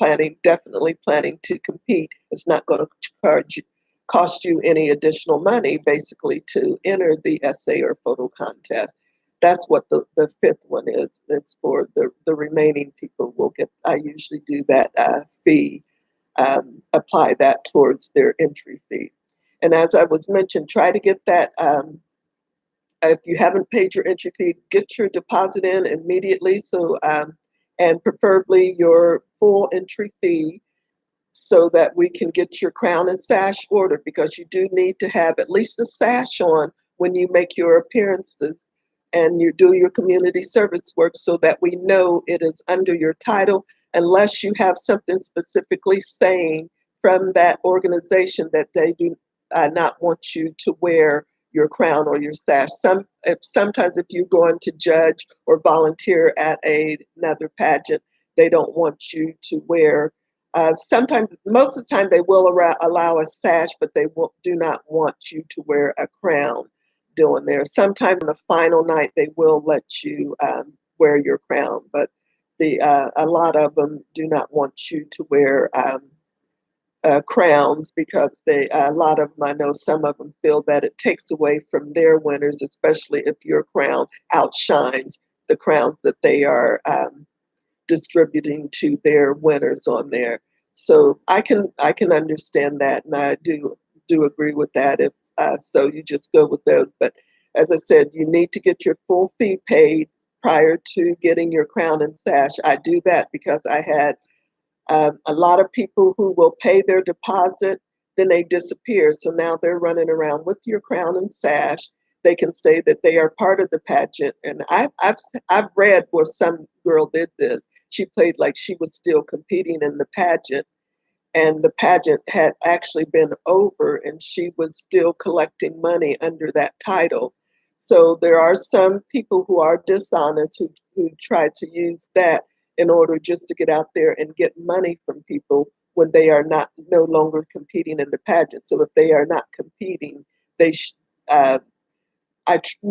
Speaker 1: definitely planning to compete, it's not going to cost you any additional money basically to enter the essay or photo contest. That's what the fifth one is. It's for the remaining people will get. I usually do that fee, apply that towards their entry fee. And as I was mentioned, try to get that. If you haven't paid your entry fee, get your deposit in immediately. So, and preferably your full entry fee, so that we can get your crown and sash ordered, because you do need to have at least a sash on when you make your appearances and you do your community service work so that we know it is under your title, unless you have something specifically saying from that organization that they do not want you to wear your crown or your sash. Sometimes if you're going to judge or volunteer at another pageant, they don't want you to wear. Sometimes, most of the time, they will allow a sash, but they do not want you to wear a crown doing there. Sometime on the final night, they will let you wear your crown, but a lot of them do not want you to wear crowns because a lot of them, I know some of them feel that it takes away from their winners, especially if your crown outshines the crowns that they are distributing to their winners on there. So I can understand that, and I do agree with that. If so, you just go with those. But as I said, you need to get your full fee paid prior to getting your crown and sash. I do that because I had a lot of people who will pay their deposit, then they disappear. So now they're running around with your crown and sash. They can say that they are part of the pageant. And I've read where some girl did this. She played like she was still competing in the pageant, and the pageant had actually been over, and she was still collecting money under that title. So there are some people who are dishonest who try to use that in order just to get out there and get money from people when they are no longer competing in the pageant. So if they are not competing, they uh,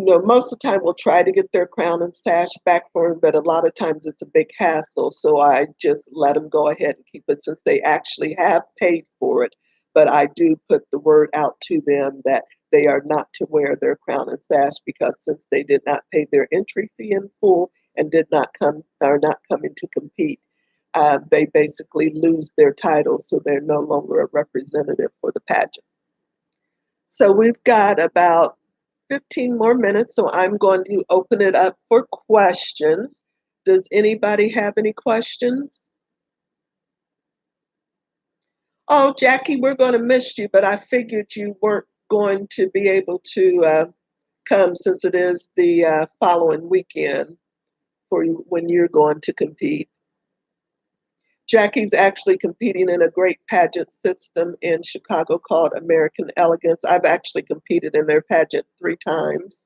Speaker 1: most of the time we'll try to get their crown and sash back for them, but a lot of times it's a big hassle. So I just let them go ahead and keep it since they actually have paid for it. But I do put the word out to them that they are not to wear their crown and sash because since they did not pay their entry fee in full and are not coming to compete, they basically lose their title, so they're no longer a representative for the pageant. So we've got about 15 more minutes, so I'm going to open it up for questions. Does anybody have any questions? Oh, Jackie, we're going to miss you, but I figured you weren't going to be able to come since it is the following weekend for you when you're going to compete. Jackie's actually competing in a great pageant system in Chicago called American Elegance. I've actually competed in their pageant 3 times.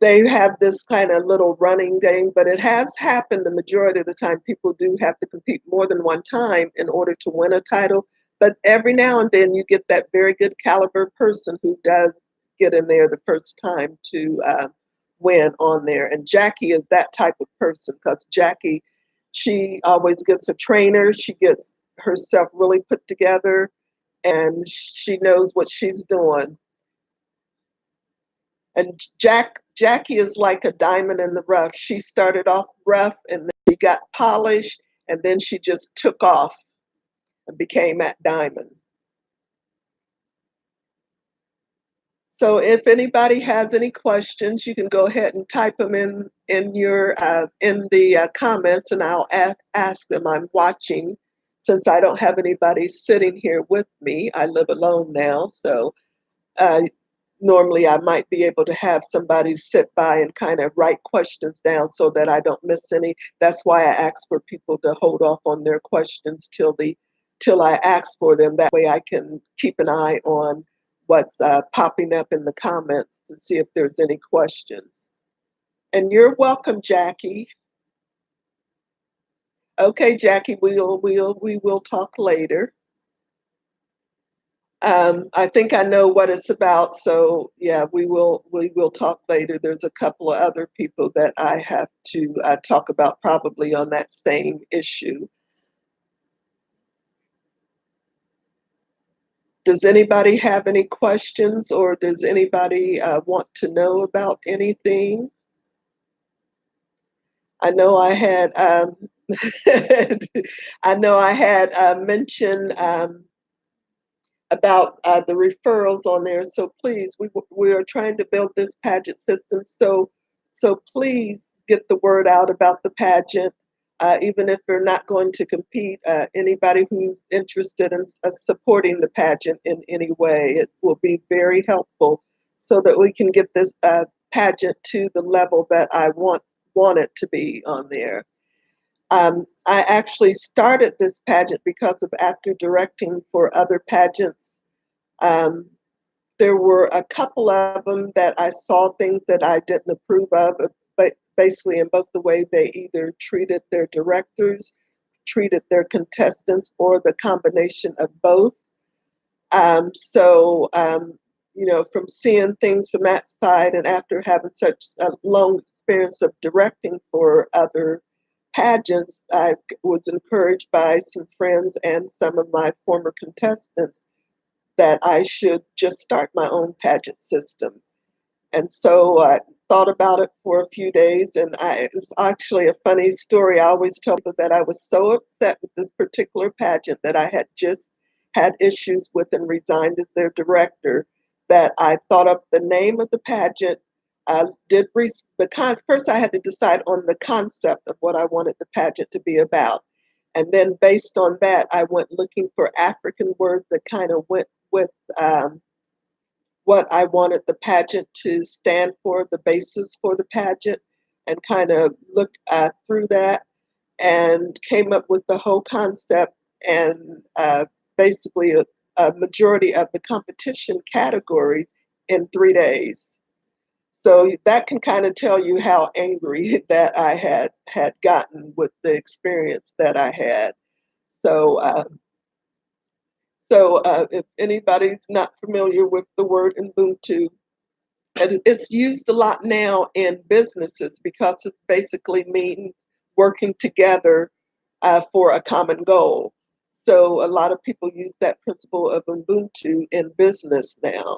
Speaker 1: They have this kind of little running game, but it has happened the majority of the time. People do have to compete more than one time in order to win a title. But every now and then you get that very good caliber person who does get in there the first time to win on there. And Jackie is that type of person because Jackie, she always gets a trainer. She gets herself really put together and she knows what she's doing. And Jackie is like a diamond in the rough. She started off rough and then she got polished and then she just took off and became that diamond. So if anybody has any questions, you can go ahead and type them in the comments, and I'll ask them. I'm watching since I don't have anybody sitting here with me. I live alone now, so uh, normally I might be able to have somebody sit by and kind of write questions down so that I don't miss any. That's why I ask for people to hold off on their questions till I ask for them. That way I can keep an eye on what's popping up in the comments to see if there's any questions. And you're welcome, Jackie. Okay, Jackie, we will talk later. I think I know what it's about, so yeah, we will talk later. There's a couple of other people that I have to talk about probably on that same issue. Does anybody have any questions, or does anybody want to know about anything? I know I had I know I had mentioned about the referrals on there. So please, we are trying to build this pageant system. So please get the word out about the pageant. Even if you're not going to compete, anybody who's interested in supporting the pageant in any way, it will be very helpful so that we can get this pageant to the level that I want it to be on there. I actually started this pageant because of after directing for other pageants. Um, there were a couple of them that I saw things that I didn't approve of, but basically in both the way they either treated their directors, treated their contestants, or the combination of both. So, from seeing things from that side and after having such a long experience of directing for other pageants, I was encouraged by some friends and some of my former contestants that I should just start my own pageant system. And so I thought about it for a few days, and it's actually a funny story. I always tell people that I was so upset with this particular pageant that I had just had issues with and resigned as their director that I thought up the name of the pageant. I did first I had to decide on the concept of what I wanted the pageant to be about. And then based on that, I went looking for African words that kind of went with what I wanted the pageant to stand for, the basis for the pageant, and kind of looked through that and came up with the whole concept and basically a majority of the competition categories in 3 days. So that can kind of tell you how angry that I had gotten with the experience that I had. So if anybody's not familiar with the word Ubuntu, and it's used a lot now in businesses because it basically means working together for a common goal. So a lot of people use that principle of Ubuntu in business now.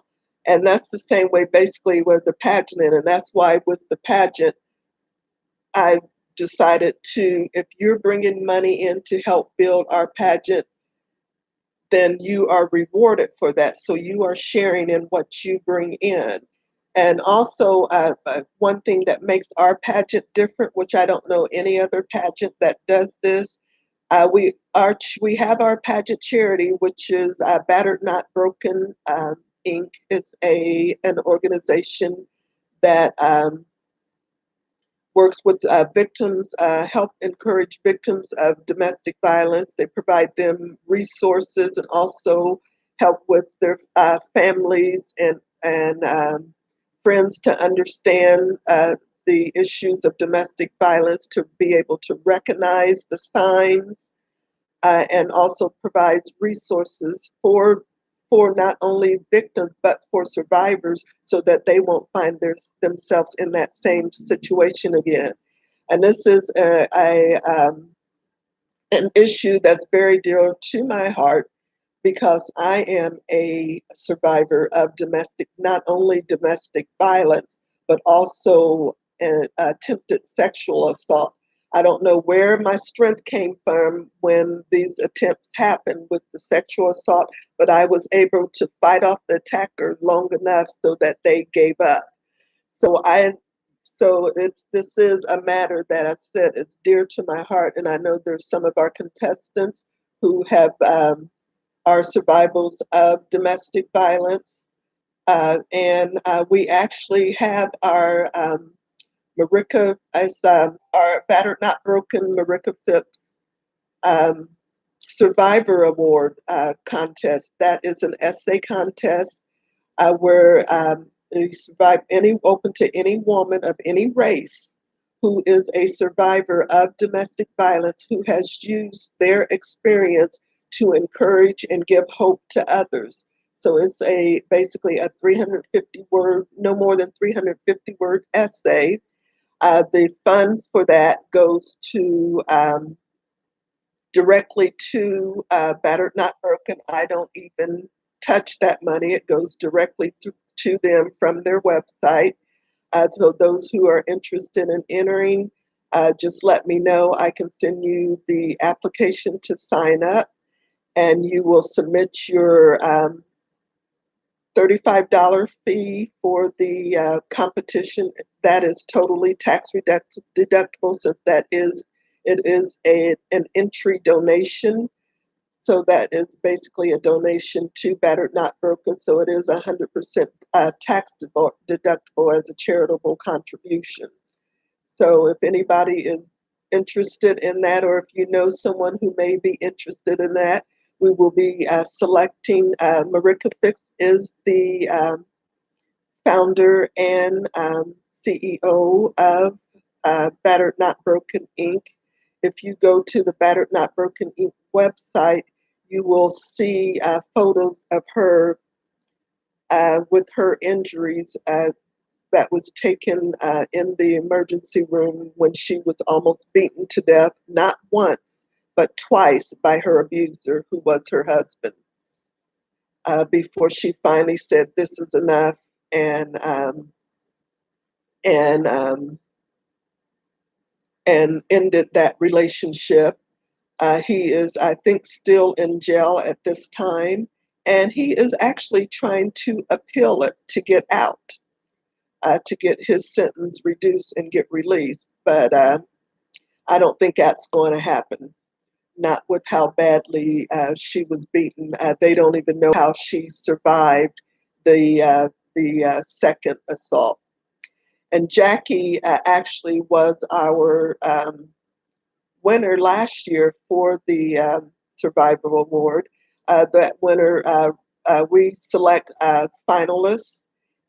Speaker 1: And that's the same way basically with the pageant. And that's why with the pageant, I decided to, if you're bringing money in to help build our pageant, then you are rewarded for that. So you are sharing in what you bring in. And also, one thing that makes our pageant different, which I don't know any other pageant that does this, we have our pageant charity, which is Battered Not Broken Inc. It's an organization that works with victims, help encourage victims of domestic violence. They provide them resources and also help with their families and friends to understand the issues of domestic violence, to be able to recognize the signs, and also provides resources for not only victims but for survivors so that they won't find themselves in that same situation again. And this is an issue that's very dear to my heart because I am a survivor of not only domestic violence, but also an attempted sexual assault. I don't know where my strength came from when these attempts happened with the sexual assault, but I was able to fight off the attacker long enough so that they gave up. So this is a matter that I said is dear to my heart, and I know there's some of our contestants who have are survivors of domestic violence. And we actually have our Marika, as our Battered Not Broken Marika Phipps um, Survivor Award contest. That is an essay contest where you survive open to any woman of any race who is a survivor of domestic violence who has used their experience to encourage and give hope to others. So it's basically a 350 word, no more than 350 word essay. The funds for that goes to directly to Battered Not Broken. I don't even touch that money. It goes directly to them from their website. So those who are interested in entering, just let me know. I can send you the application to sign up, and you will submit your $35 fee for the competition. That is totally tax deductible since it is an entry donation. So that is basically a donation to Battered Not Broken. So it is 100% tax deductible as a charitable contribution. So if anybody is interested in that, or if you know someone who may be interested in that, we will be selecting. Marika Fix is the founder and CEO of Battered Not Broken Inc. If you go to the Battered Not Broken Inc. website, you will see photos of her with her injuries that was taken in the emergency room when she was almost beaten to death, not once, but twice by her abuser, who was her husband, before she finally said, "This is enough," and um, and um, and ended that relationship. He is, I think, still in jail at this time, and he is actually trying to appeal it to get out, to get his sentence reduced and get released. But I don't think that's going to happen. Not with how badly she was beaten. They don't even know how she survived the second assault. And Jackie actually was our winner last year for the Survivor Award. That winner, we select finalists,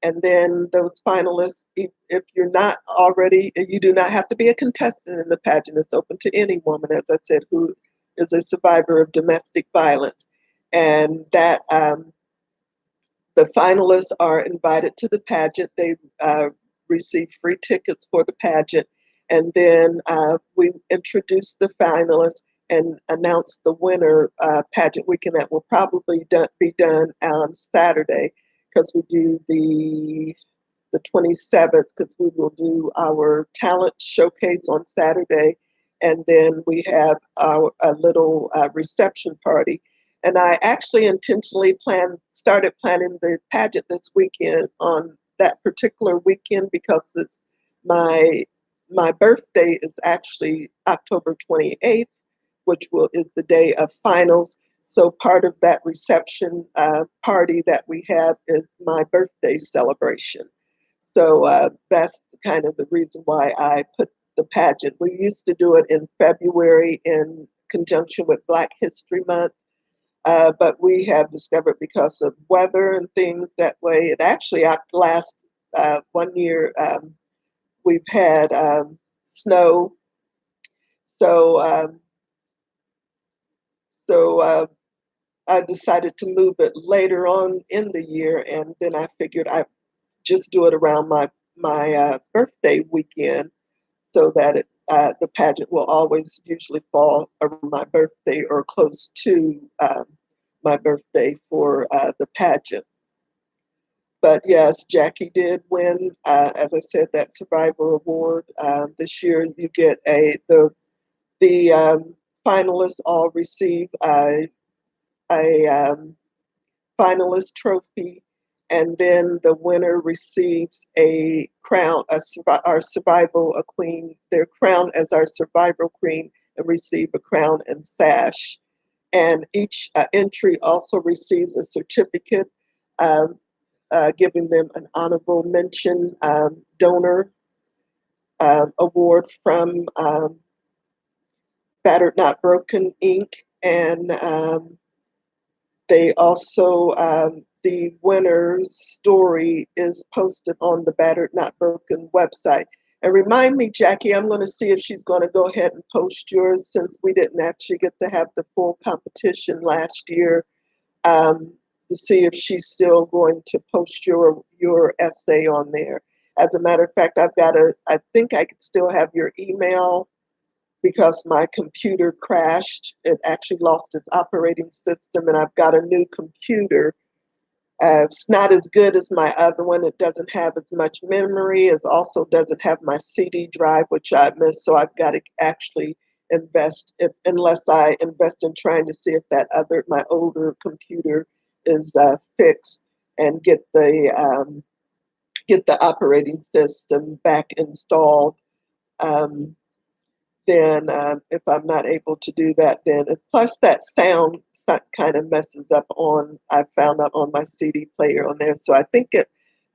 Speaker 1: and then those finalists, if you're not already, you do not have to be a contestant in the pageant. It's open to any woman, as I said, who is a survivor of domestic violence. And that the finalists are invited to the pageant. They receive free tickets for the pageant. And then we introduce the finalists and announce the winner pageant weekend that will probably be done on Saturday, because we do the 27th, because we will do our talent showcase on Saturday, and then we have a little reception party. And I actually intentionally started planning the pageant this weekend on that particular weekend, because it's my my birthday is actually October 28th, which is the day of finals. So part of that reception party that we have is my birthday celebration. So that's kind of the reason why I put the pageant. We used to do it in February in conjunction with Black History Month, but we have discovered, because of weather and things that way, it actually last 1 year we've had snow. So so I decided to move it later on in the year, and then I figured I'd just do it around my birthday weekend, so that the pageant will always usually fall around my birthday or close to my birthday for the pageant. But yes, Jackie did win, as I said, that Survivor Award. This year, you get the finalists all receive a finalist trophy, and then the winner receives a crown, our survival a queen. They're crowned as our survival queen and receive a crown and sash. And each entry also receives a certificate, um, giving them an honorable mention donor award from Battered Not Broken Inc. And they also, the winner's story is posted on the Battered Not Broken website. And remind me, Jackie, I'm going to see if she's going to go ahead and post yours, since we didn't actually get to have the full competition last year, um, to see if she's still going to post your essay on there. As a matter of fact, I think I could still have your email, because my computer crashed. It actually lost its operating system, and I've got a new computer. It's not as good as my other one. It doesn't have as much memory. It also doesn't have my CD drive, which I miss. So I've got to actually unless I invest in trying to see if my older computer is fixed, and get the operating system back installed. Um, then if I'm not able to do that, then plus that sound kind of messes up on, I found out on my CD player on there. So I think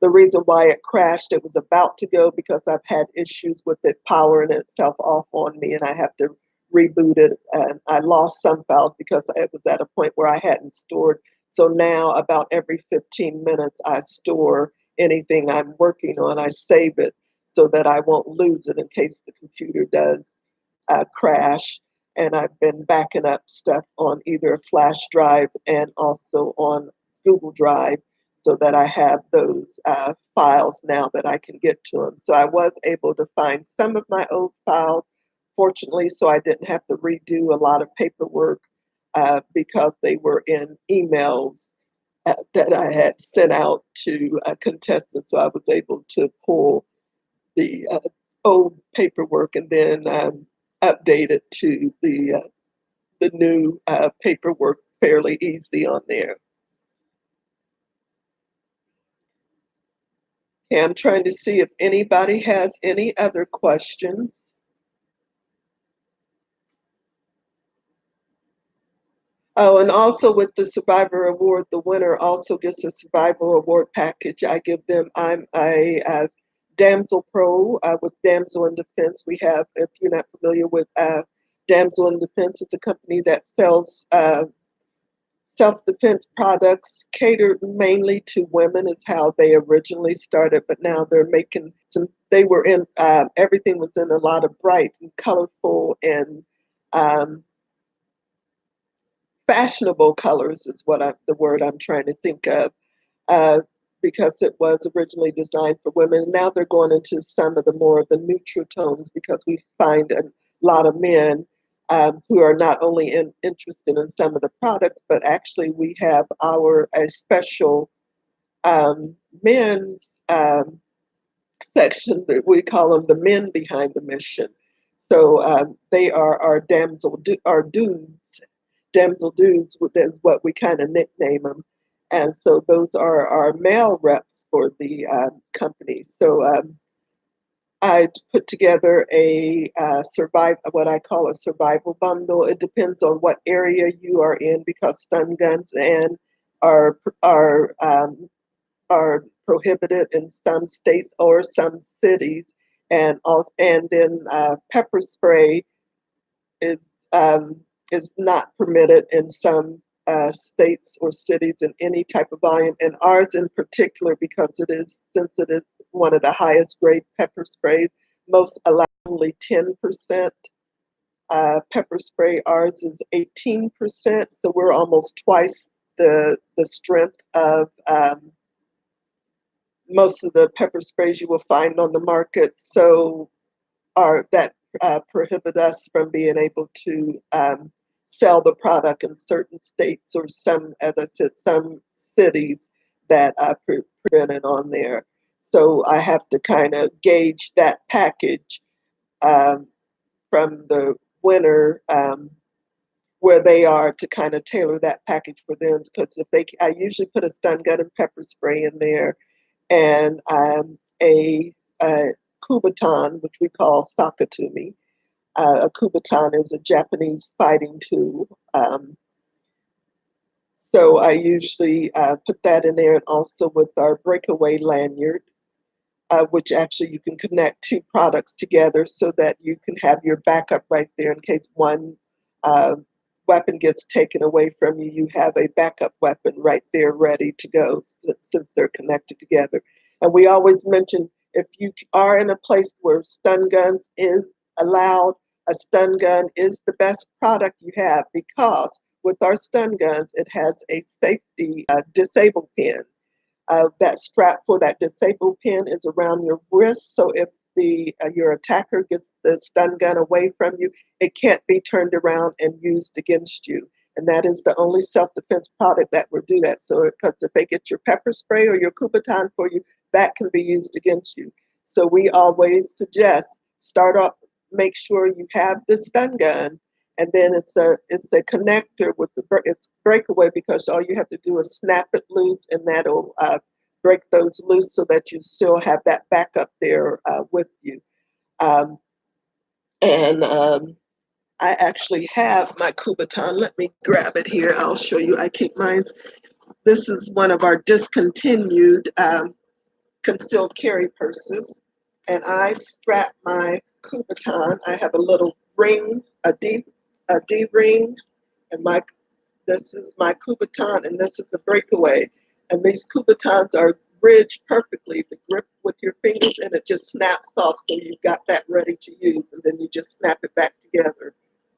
Speaker 1: the reason why it crashed, it was about to go because I've had issues with it powering itself off on me and I have to reboot it. And I lost some files because it was at a point where I hadn't stored. So now about every 15 minutes, I store anything I'm working on. I save it so that I won't lose it in case the computer does crash. And I've been backing up stuff on either a flash drive and also on Google Drive so that I have those files now that I can get to them. So I was able to find some of my old files, fortunately, so I didn't have to redo a lot of paperwork because they were in emails that I had sent out to contestants. So I was able to pull the old paperwork and then update it to the new paperwork fairly easy on there. Okay, I'm trying to see if anybody has any other questions. Oh, and also with the Survivor Award, the winner also gets a Survivor Award package. I give them, I'm a Damsel Pro with Damsel in Defense. We have, if you're not familiar with Damsel in Defense, it's a company that sells self-defense products catered mainly to women is how they originally started, but now they're making some, they were in, everything was in a lot of bright and colorful and um, fashionable colors is the word I'm trying to think of, uh, because it was originally designed for women. Now they're going into some of the more of the neutral tones because we find a lot of men who are not only interested in some of the products, but actually we have a special men's section that we call them the men behind the mission. So they are our our dudes. Damsel dudes is what we kind of nickname them. And so those are our male reps for the company. So I put together what I call a survival bundle. It depends on what area you are in because stun guns and are are um, are prohibited in some states or some cities, and then pepper spray is um, is not permitted in some states or cities in any type of volume, and ours in particular because since it is one of the highest grade pepper sprays, most allow only 10% pepper spray. Ours is 18%, so we're almost twice the strength of most of the pepper sprays you will find on the market. So that prohibit us from being able to sell the product in certain states or some, as I said, some cities that are prevented on there. So I have to kind of gauge that package um, from the winner where they are to kind of tailor that package for them. Because I usually put a stun gun and pepper spray in there, and a kubaton, which we call sakatumi. A kubaton is a Japanese fighting tool. So I usually put that in there, and also with our breakaway lanyard, which actually you can connect two products together so that you can have your backup right there in case one uh, weapon gets taken away from you. You have a backup weapon right there ready to go since they're connected together. And we always mention if you are in a place where stun guns is allowed, a stun gun is the best product you have because with our stun guns, it has a safety disable pin. That strap for that disabled pin is around your wrist, so if your attacker gets the stun gun away from you, it can't be turned around and used against you. And that is the only self-defense product that will do that. So, because if they get your pepper spray or your Kubotan for you, that can be used against you. So we always suggest start off, make sure you have the stun gun, and then it's a connector with it's breakaway because all you have to do is snap it loose, and that'll break those loose so that you still have that backup there with you. Um, And I actually have my Kubaton. Let me grab it here. I'll show you. I keep mine. This is one of our discontinued concealed carry purses. And I strap my Kubaton. I have a little ring, a D ring, and this is my Kubaton, and this is a breakaway. And these Kubatons are bridged perfectly. The grip with your fingers, and it just snaps off, so you've got that ready to use, and then you just snap it back together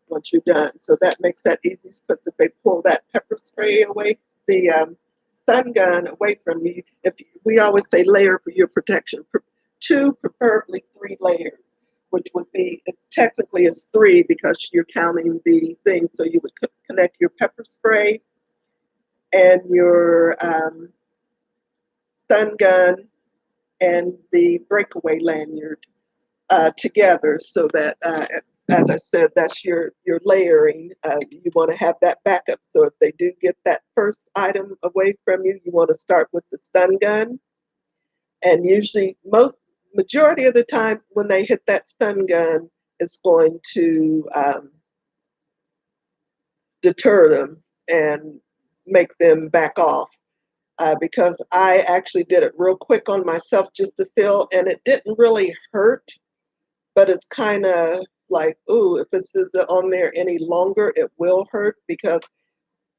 Speaker 1: once you're done. So that makes that easy, because if they pull that pepper spray away, the stun gun away from you, we always say layer for your protection, two, preferably three layers, which would be, technically it's three because you're counting the thing. So you would connect your pepper spray and your stun gun and the breakaway lanyard together, so that, as I said, that's your layering. You want to have that backup. So if they do get that first item away from you, you want to start with the stun gun. And usually, majority of the time, when they hit that stun gun, it's going to deter them and make them back off. Because I actually did it real quick on myself just to feel, and it didn't really hurt, but it's kind of like, ooh, if this is on there any longer, it will hurt, because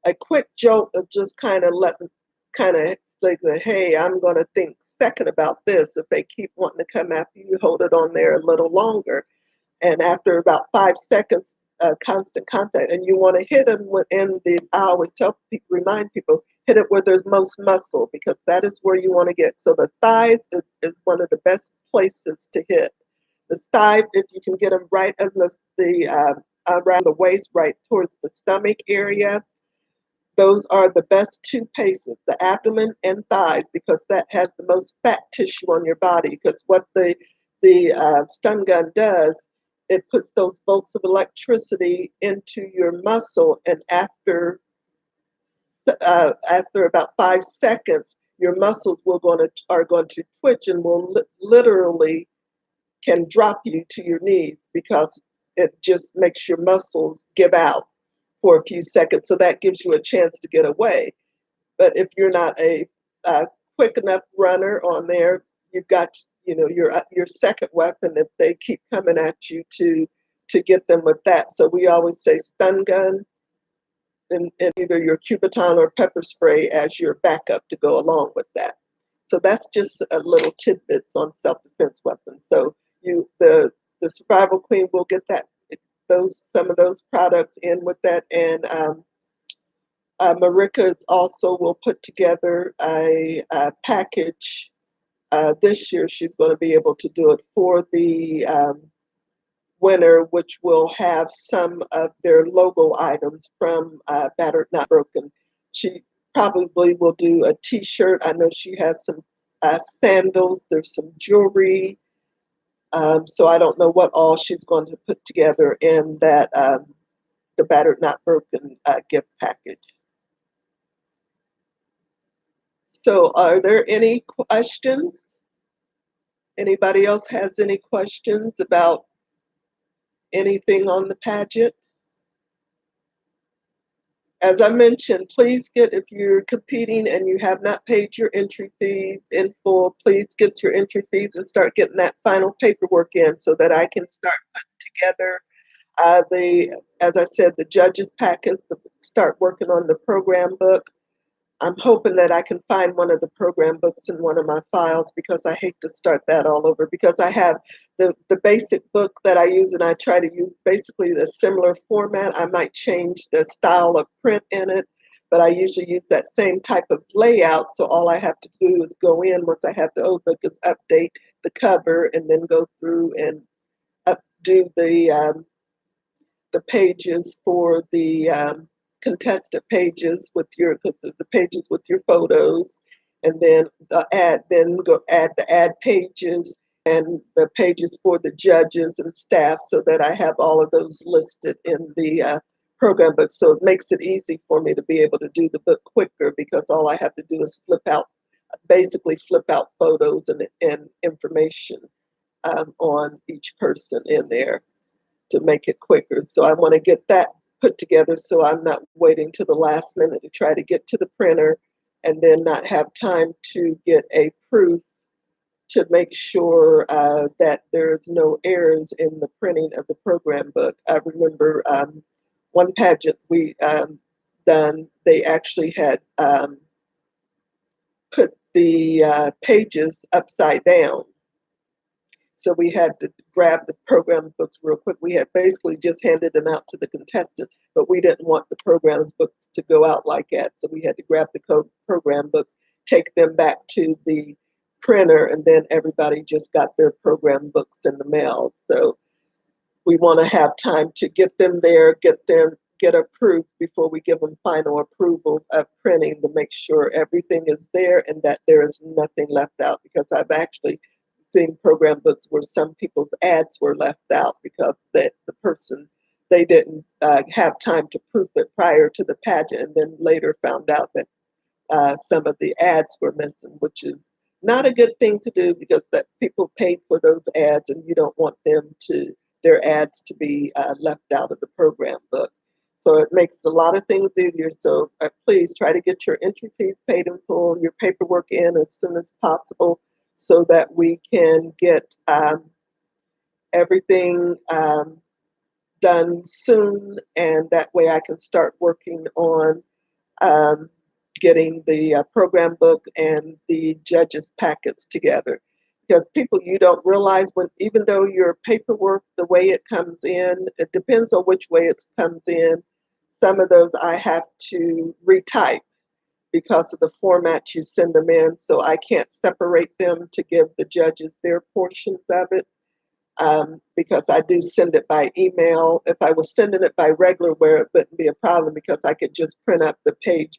Speaker 1: a quick jolt will just kind of like, hey, I'm going to think second about this. If they keep wanting to come after you, hold it on there a little longer. And after about 5 seconds, constant contact, and you want to hit them within I always remind people, hit it where there's most muscle, because that is where you want to get. So the thighs is one of the best places to hit. The thighs, if you can get them right in around the waist, right towards the stomach area, those are the best two places, the abdomen and thighs, because that has the most fat tissue on your body. Because what the stun gun does, it puts those bolts of electricity into your muscle, and after about 5 seconds, your muscles are going to twitch, and will literally can drop you to your knees, because it just makes your muscles give out for a few seconds. So that gives you a chance to get away. But if you're not a quick enough runner on there, you've got your second weapon if they keep coming at you to get them with that. So we always say stun gun and either your Cubiton or pepper spray as your backup to go along with that. So that's just a little tidbits on self-defense weapons. So the Survival Queen will get some of those products in with that, and Marika also will put together a package this year. She's going to be able to do it for the winner, which will have some of their logo items from Battered Not Broken. She probably will do a t-shirt. I know she has some sandals. There's some jewelry. So I don't know what all she's going to put together in that the Battered Not Broken gift package. So are there any questions? Anybody else has any questions about anything on the pageant? As I mentioned, please if you're competing and you have not paid your entry fees in full, please get your entry fees and start getting that final paperwork in, so that I can start putting together as I said, the judges packets, start working on the program book. I'm hoping that I can find one of the program books in one of my files, because I hate to start that all over, because I have the basic book that I use, and I try to use basically the similar format. I might change the style of print in it, but I usually use that same type of layout. So all I have to do is go in once I have the old book, is update the cover, and then go through and do the pages for the contested pages with the pages with your photos, and then add the add pages and the pages for the judges and staff, so that I have all of those listed in the program book. So it makes it easy for me to be able to do the book quicker, because all I have to do is basically flip out photos and information on each person in there. to make it quicker. So I want to get that put together so I'm not waiting to the last minute to try to get to the printer and then not have time to get a proof to make sure that there's no errors in the printing of the program book. I remember one pageant we done, they actually had put the pages upside down. So we had to grab the program books real quick. We had basically just handed them out to the contestants, but we didn't want the programs books to go out like that. So we had to grab the program books, take them back to the printer, and then everybody just got their program books in the mail. So we want to have time to get them there, get approved before we give them final approval of printing to make sure everything is there and that there is nothing left out, because I've actually seen program books where some people's ads were left out because the person, they didn't have time to proof it prior to the pageant, and then later found out that some of the ads were missing, which is not a good thing to do, because that people paid for those ads and you don't want their ads to be left out of the program book. So it makes a lot of things easier. So please try to get your entry fees paid in full, your paperwork in as soon as possible, so that we can get everything done soon, and that way I can start working on um, getting the program book and the judges packets together. Because people, you don't realize, when even though your paperwork, the way it comes in, it depends on which way it comes in. Some of those I have to retype because of the format you send them in, so I can't separate them to give the judges their portions of it. Because I do send it by email. If I was sending it by regular where, it wouldn't be a problem, because I could just print up the page,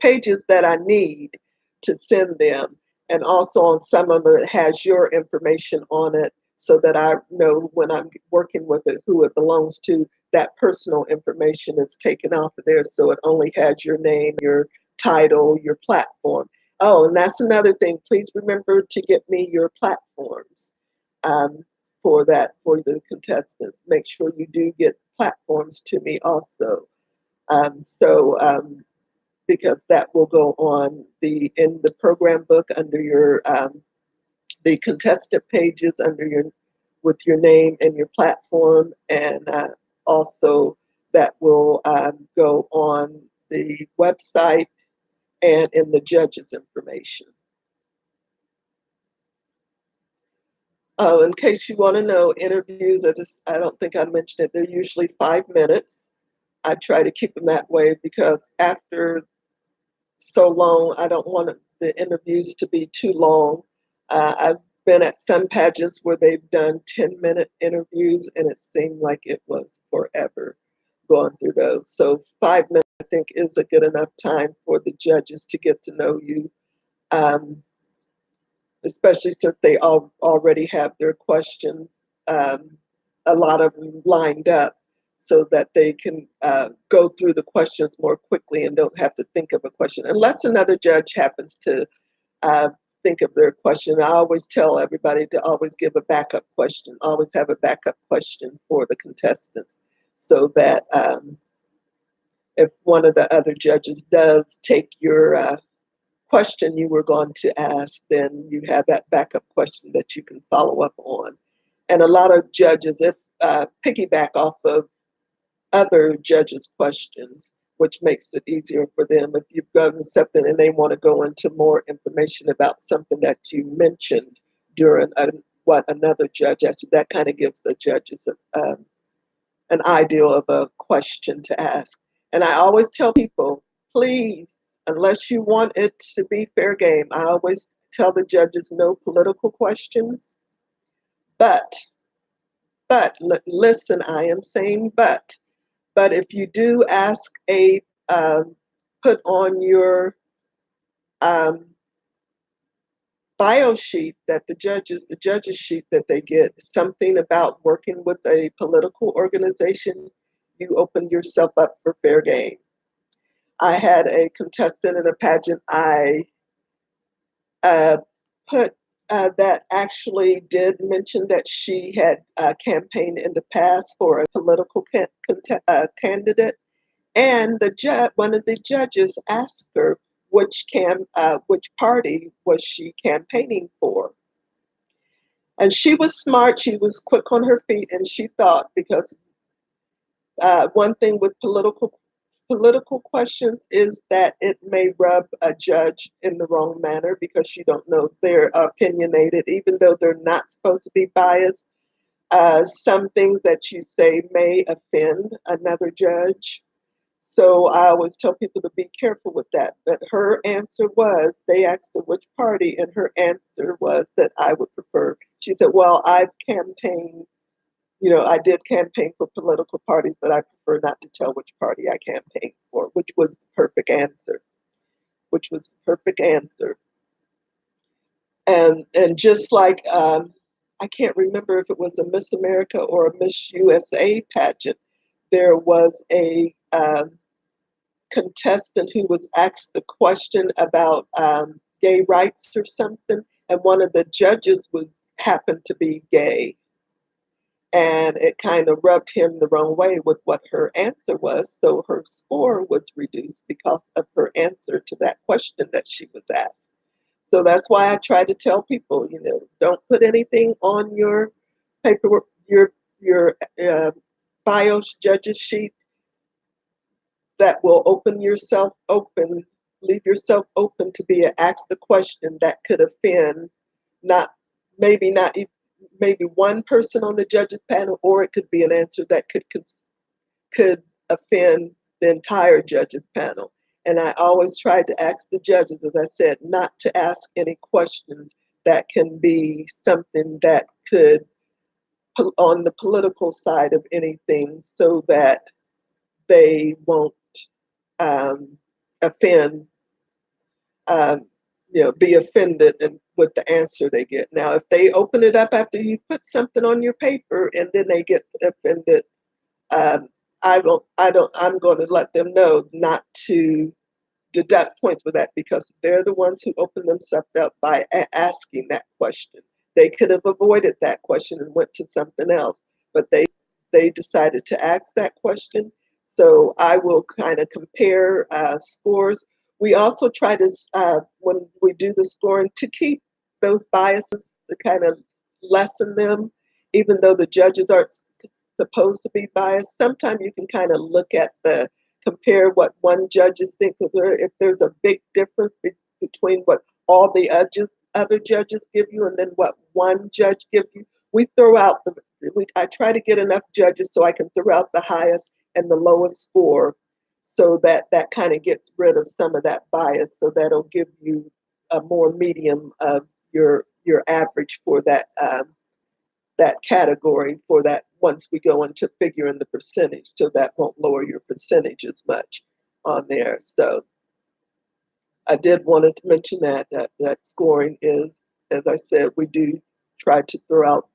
Speaker 1: pages that I need to send them. And also on some of it has your information on it, so that I know when I'm working with it who it belongs to. That personal information is taken off of there, so it only has your name, your title, your platform. Oh, and that's another thing. Please remember to get me your platforms um, for the contestants. Make sure you do get platforms to me also. Because that will go on in the program book under your the contestant pages under your with your name and your platform, and also that will go on the website and in the judges information. Oh, in case you want to know, interviews, I don't think I mentioned it, they're usually 5 minutes. I try to keep them that way because after so long, I don't want the interviews to be too long. I've been at some pageants where they've done 10-minute interviews, and it seemed like it was forever going through those. So 5 minutes, I think, is a good enough time for the judges to get to know you. Especially since they already have their questions, um, a lot of them lined up, so that they can go through the questions more quickly and don't have to think of a question. Unless another judge happens to uh, think of their question. I always tell everybody to always give a backup question, always have a backup question for the contestants, so that if one of the other judges does take your question you were going to ask, then you have that backup question that you can follow up on. And a lot of judges, if piggyback off of other judges' questions, which makes it easier for them. If you've gotten something and they want to go into more information about something that you mentioned during what another judge asked, that kind of gives the judges an idea of a question to ask. And I always tell people, please, unless you want it to be fair game, I always tell the judges no political questions. But, listen, I am saying but if you do ask put on your um, bio sheet that the judges sheet that they get, something about working with a political organization, you open yourself up for fair game. I had a contestant in a pageant. I put that actually did mention that she had campaigned in the past for a political candidate, and one of the judges asked her which party was she campaigning for. And she was smart, she was quick on her feet, and she thought, because one thing with political questions is that it may rub a judge in the wrong manner because you don't know they're opinionated, even though they're not supposed to be biased. Some things that you say may offend another judge. So I always tell people to be careful with that. But her answer was, they asked her which party, and her answer was that I would prefer. She said, well, I've campaigned, I did campaign for political parties, but I prefer not to tell which party I campaigned for, which was the perfect answer, And just like, I can't remember if it was a Miss America or a Miss USA pageant, there was a contestant who was asked a question about gay rights or something, and one of the judges happened to be gay. And it kind of rubbed him the wrong way with what her answer was. So her score was reduced because of her answer to that question that she was asked. So that's why I try to tell people, don't put anything on your paperwork, your BIOS judge's sheet that will leave yourself open to be asked a question that could offend not maybe not e- maybe one person on the judges panel, or it could be an answer that could offend the entire judges panel. And I always tried to ask the judges, as I said, not to ask any questions that can be something that could on the political side of anything, so that they won't um, offend, um, be offended with the answer they get. Now, if they open it up after you put something on your paper and then they get offended, um, I'm going to let them know not to deduct points for that, because they're the ones who opened themselves up by asking that question. They could have avoided that question and went to something else, but they decided to ask that question. So I will kind of compare scores. We also try to, when we do the scoring, to keep those biases, to kind of lessen them, even though the judges aren't supposed to be biased. Sometimes you can kind of look at compare what one judges think. If there's a big difference between what all the other judges give you and then what one judge gives you, I try to get enough judges so I can throw out the highest and the lowest score, so that kind of gets rid of some of that bias. So that'll give you a more medium of your average for that category, for that once we go into figuring the percentage, so that won't lower your percentage as much on there. So I did want to mention that scoring is, as I said, we do try to throw out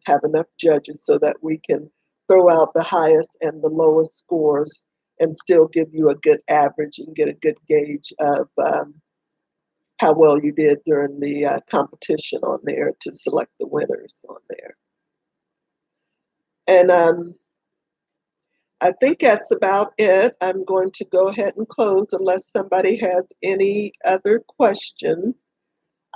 Speaker 1: have enough judges so that we can throw out the highest and the lowest scores and still give you a good average and get a good gauge of how well you did during the competition on there to select the winners on there. And I think that's about it. I'm going to go ahead and close unless somebody has any other questions.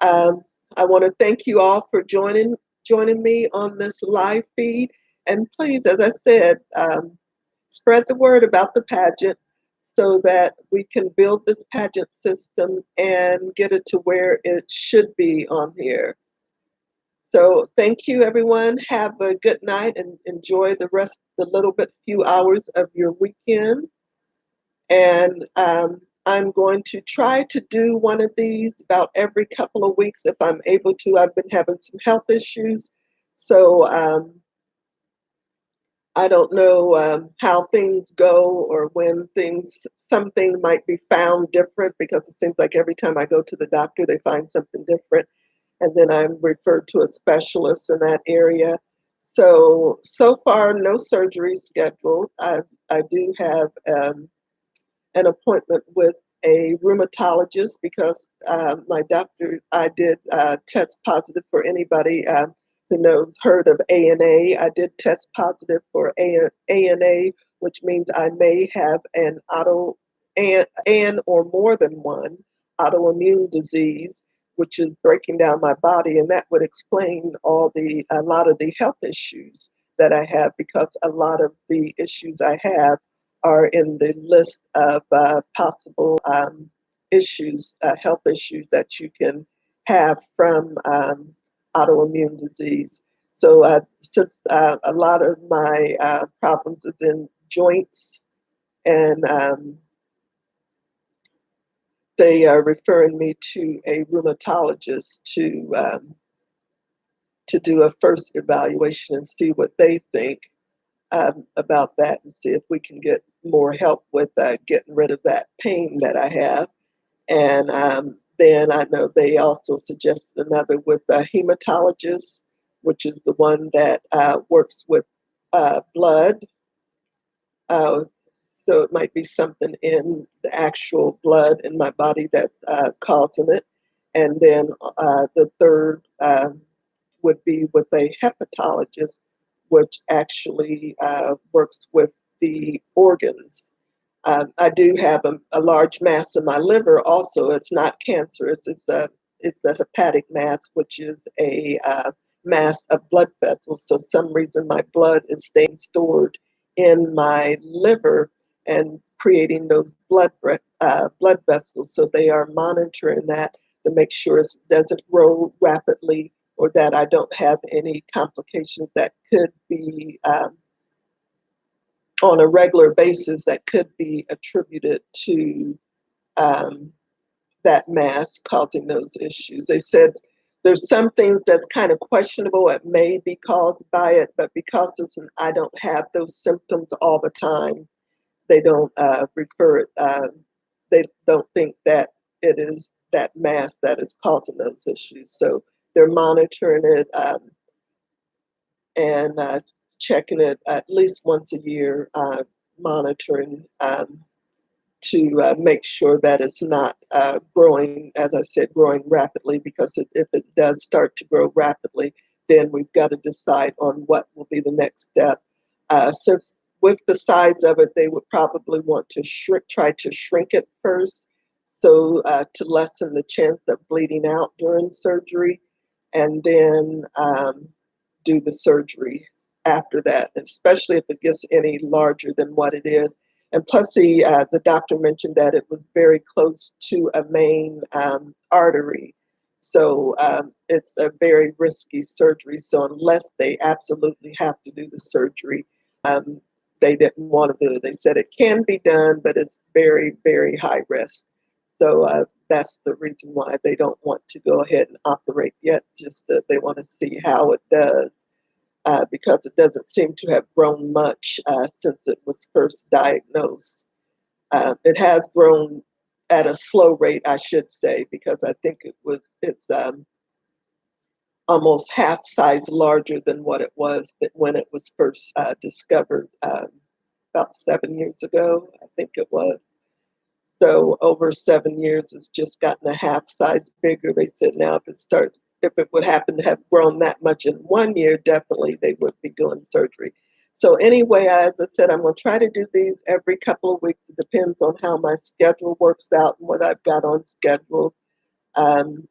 Speaker 1: I want to thank you all for joining me on this live feed. And please, as I said, spread the word about the pageant so that we can build this pageant system and get it to where it should be on here. So thank you, everyone. Have a good night and enjoy the few hours of your weekend. And I'm going to try to do one of these about every couple of weeks if I'm able to. I've been having some health issues, so I don't know how things go, or when something might be found different, because it seems like every time I go to the doctor, they find something different. And then I'm referred to a specialist in that area. So far, no surgery scheduled. I do have an appointment with a rheumatologist because my doctor, I did test positive for anybody who knows, heard of ANA. I did test positive for ANA, which means I may have an or more than one autoimmune disease, which is breaking down my body, and that would explain a lot of the health issues that I have, because a lot of the issues I have are in the list of possible issues, health issues that you can have from autoimmune disease. So since a lot of my problems is in joints, and they are referring me to a rheumatologist to do a first evaluation and see what they think about that, and see if we can get more help with getting rid of that pain that I have. And then I know they also suggested another with a hematologist, which is the one that works with blood. Uh, so it might be something in the actual blood in my body that's causing it. And then the third would be with a hepatologist, which actually works with the organs. I do have a large mass in my liver. Also, it's not cancerous. It's a hepatic mass, which is a mass of blood vessels. So, some reason my blood is staying stored in my liver and creating those blood vessels. So they are monitoring that to make sure it doesn't grow rapidly, or that I don't have any complications that could be on a regular basis that could be attributed to um, that mass causing those issues. They said there's some things that's kind of questionable. It may be caused by it, but because I don't have those symptoms all the time, they don't refer it. They don't think that it is that mass that is causing those issues. So they're monitoring it and checking it at least once a year, monitoring to make sure that it's not growing, as I said, growing rapidly, because if it does start to grow rapidly, then we've got to decide on what will be the next step. Since with the size of it, they would probably want to try to shrink it first, so to lessen the chance of bleeding out during surgery, and then do the surgery after that, especially if it gets any larger than what it is. And plus, the doctor mentioned that it was very close to a main artery. So it's a very risky surgery. So unless they absolutely have to do the surgery, um, they didn't want to do it. They said it can be done, but it's very, very high risk. So that's the reason why they don't want to go ahead and operate yet. Just that they want to see how it does. Because it doesn't seem to have grown much since it was first diagnosed. It has grown at a slow rate, I should say, because I think it's almost half size larger than what it was when it was first discovered about 7 years ago, I think it was. So over 7 years, it's just gotten a half size bigger. They said now if it would happen to have grown that much in 1 year, definitely they would be doing surgery. So anyway, as I said, I'm going to try to do these every couple of weeks. It depends on how my schedule works out and what I've got on schedule. Um,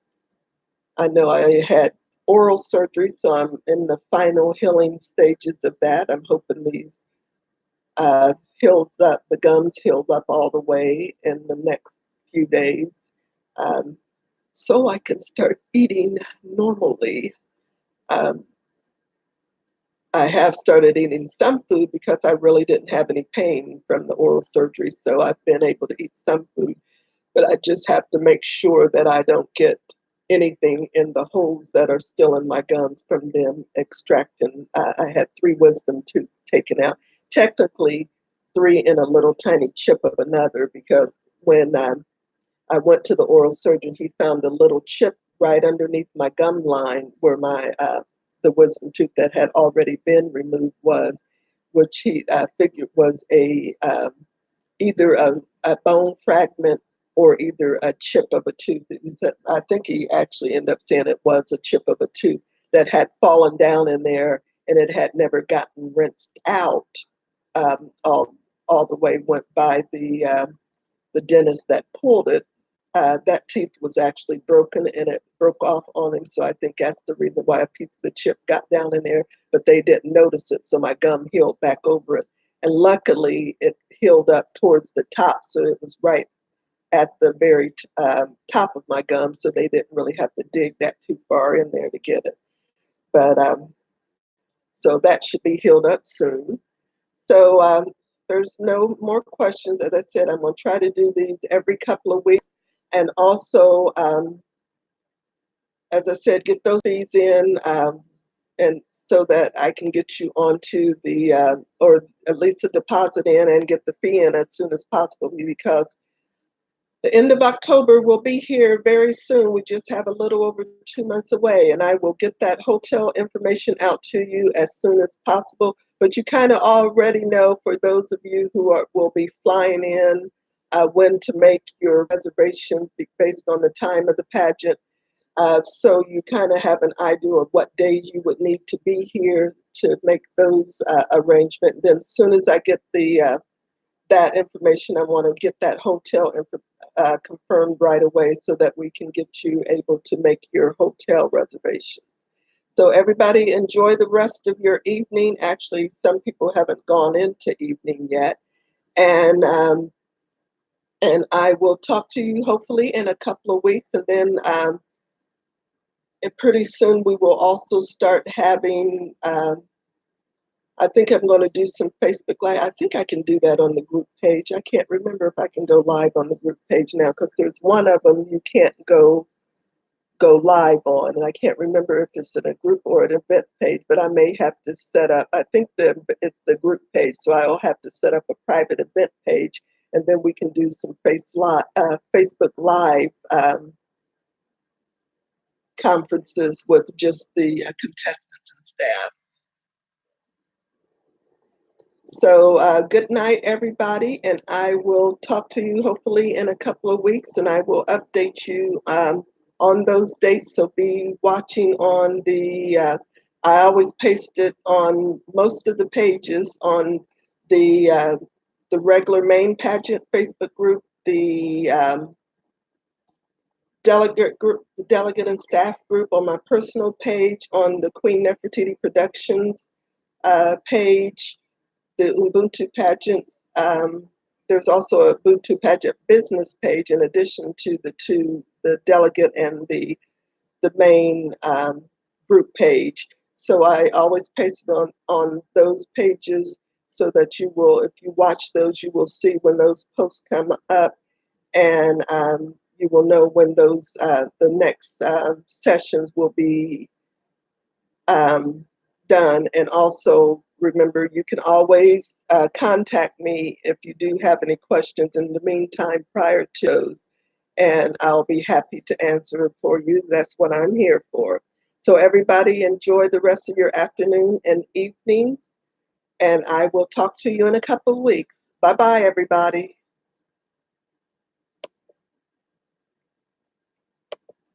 Speaker 1: I know I had oral surgery, so I'm in the final healing stages of that. I'm hoping these heals up, the gums healed up all the way in the next few days, um, so I can start eating normally. Um, I have started eating some food because I really didn't have any pain from the oral surgery, so I've been able to eat some food, but I just have to make sure that I don't get anything in the holes that are still in my gums from them extracting. I had 3 wisdom teeth taken out. Technically, 3 in a little tiny chip of another, because when I went to the oral surgeon, he found a little chip right underneath my gum line where the wisdom tooth that had already been removed was, which he figured was either a bone fragment or either a chip of a tooth. I think he actually ended up saying it was a chip of a tooth that had fallen down in there and it had never gotten rinsed out all the way, went by the dentist that pulled it. That tooth was actually broken and it broke off on him. So I think that's the reason why a piece of the chip got down in there, but they didn't notice it. So my gum healed back over it. And luckily, it healed up towards the top. So it was right at the very top of my gum. So they didn't really have to dig that too far in there to get it. But so that should be healed up soon. So there's no more questions. As I said, I'm going to try to do these every couple of weeks. And also, as I said, get those fees in and so that I can get you onto the, or at least a deposit in and get the fee in as soon as possible, because the end of October will be here very soon. We just have a little over 2 months away, and I will get that hotel information out to you as soon as possible. But you kind of already know, for those of you who will be flying in, when to make your reservations based on the time of the pageant. So you kind of have an idea of what days you would need to be here to make those arrangements. Then as soon as I get that information, I want to get that hotel confirmed right away so that we can get you able to make your hotel reservation. So everybody enjoy the rest of your evening. Actually, some people haven't gone into evening yet. And I will talk to you hopefully in a couple of weeks. And then and pretty soon we will also start having, I think I'm going to do some Facebook Live. I think I can do that on the group page. I can't remember if I can go live on the group page now, because there's one of them you can't go live on, and I can't remember if it's in a group or an event page, but I may have to set up, I think it's the group page, so I'll have to set up a private event page, and then we can do some Facebook Live conferences with just the contestants and staff. So good night, everybody, and I will talk to you hopefully in a couple of weeks, and I will update you on those dates. So be watching on I always paste it on most of the pages on the regular main pageant Facebook group, the delegate group, the delegate and staff group on my personal page, on the Queen Nefertiti Productions page, the Ubuntu Pageants. There's also a Ubuntu Pageant business page in addition to the delegate and the main group page. So I always paste it on those pages so that you will, if you watch those, you will see when those posts come up, and you will know when those the next sessions will be done. And also remember, you can always contact me if you do have any questions in the meantime prior to those, and I'll be happy to answer it for you. That's what I'm here for. So everybody enjoy the rest of your afternoon and evenings, and I will talk to you in a couple of weeks. Bye-bye, everybody.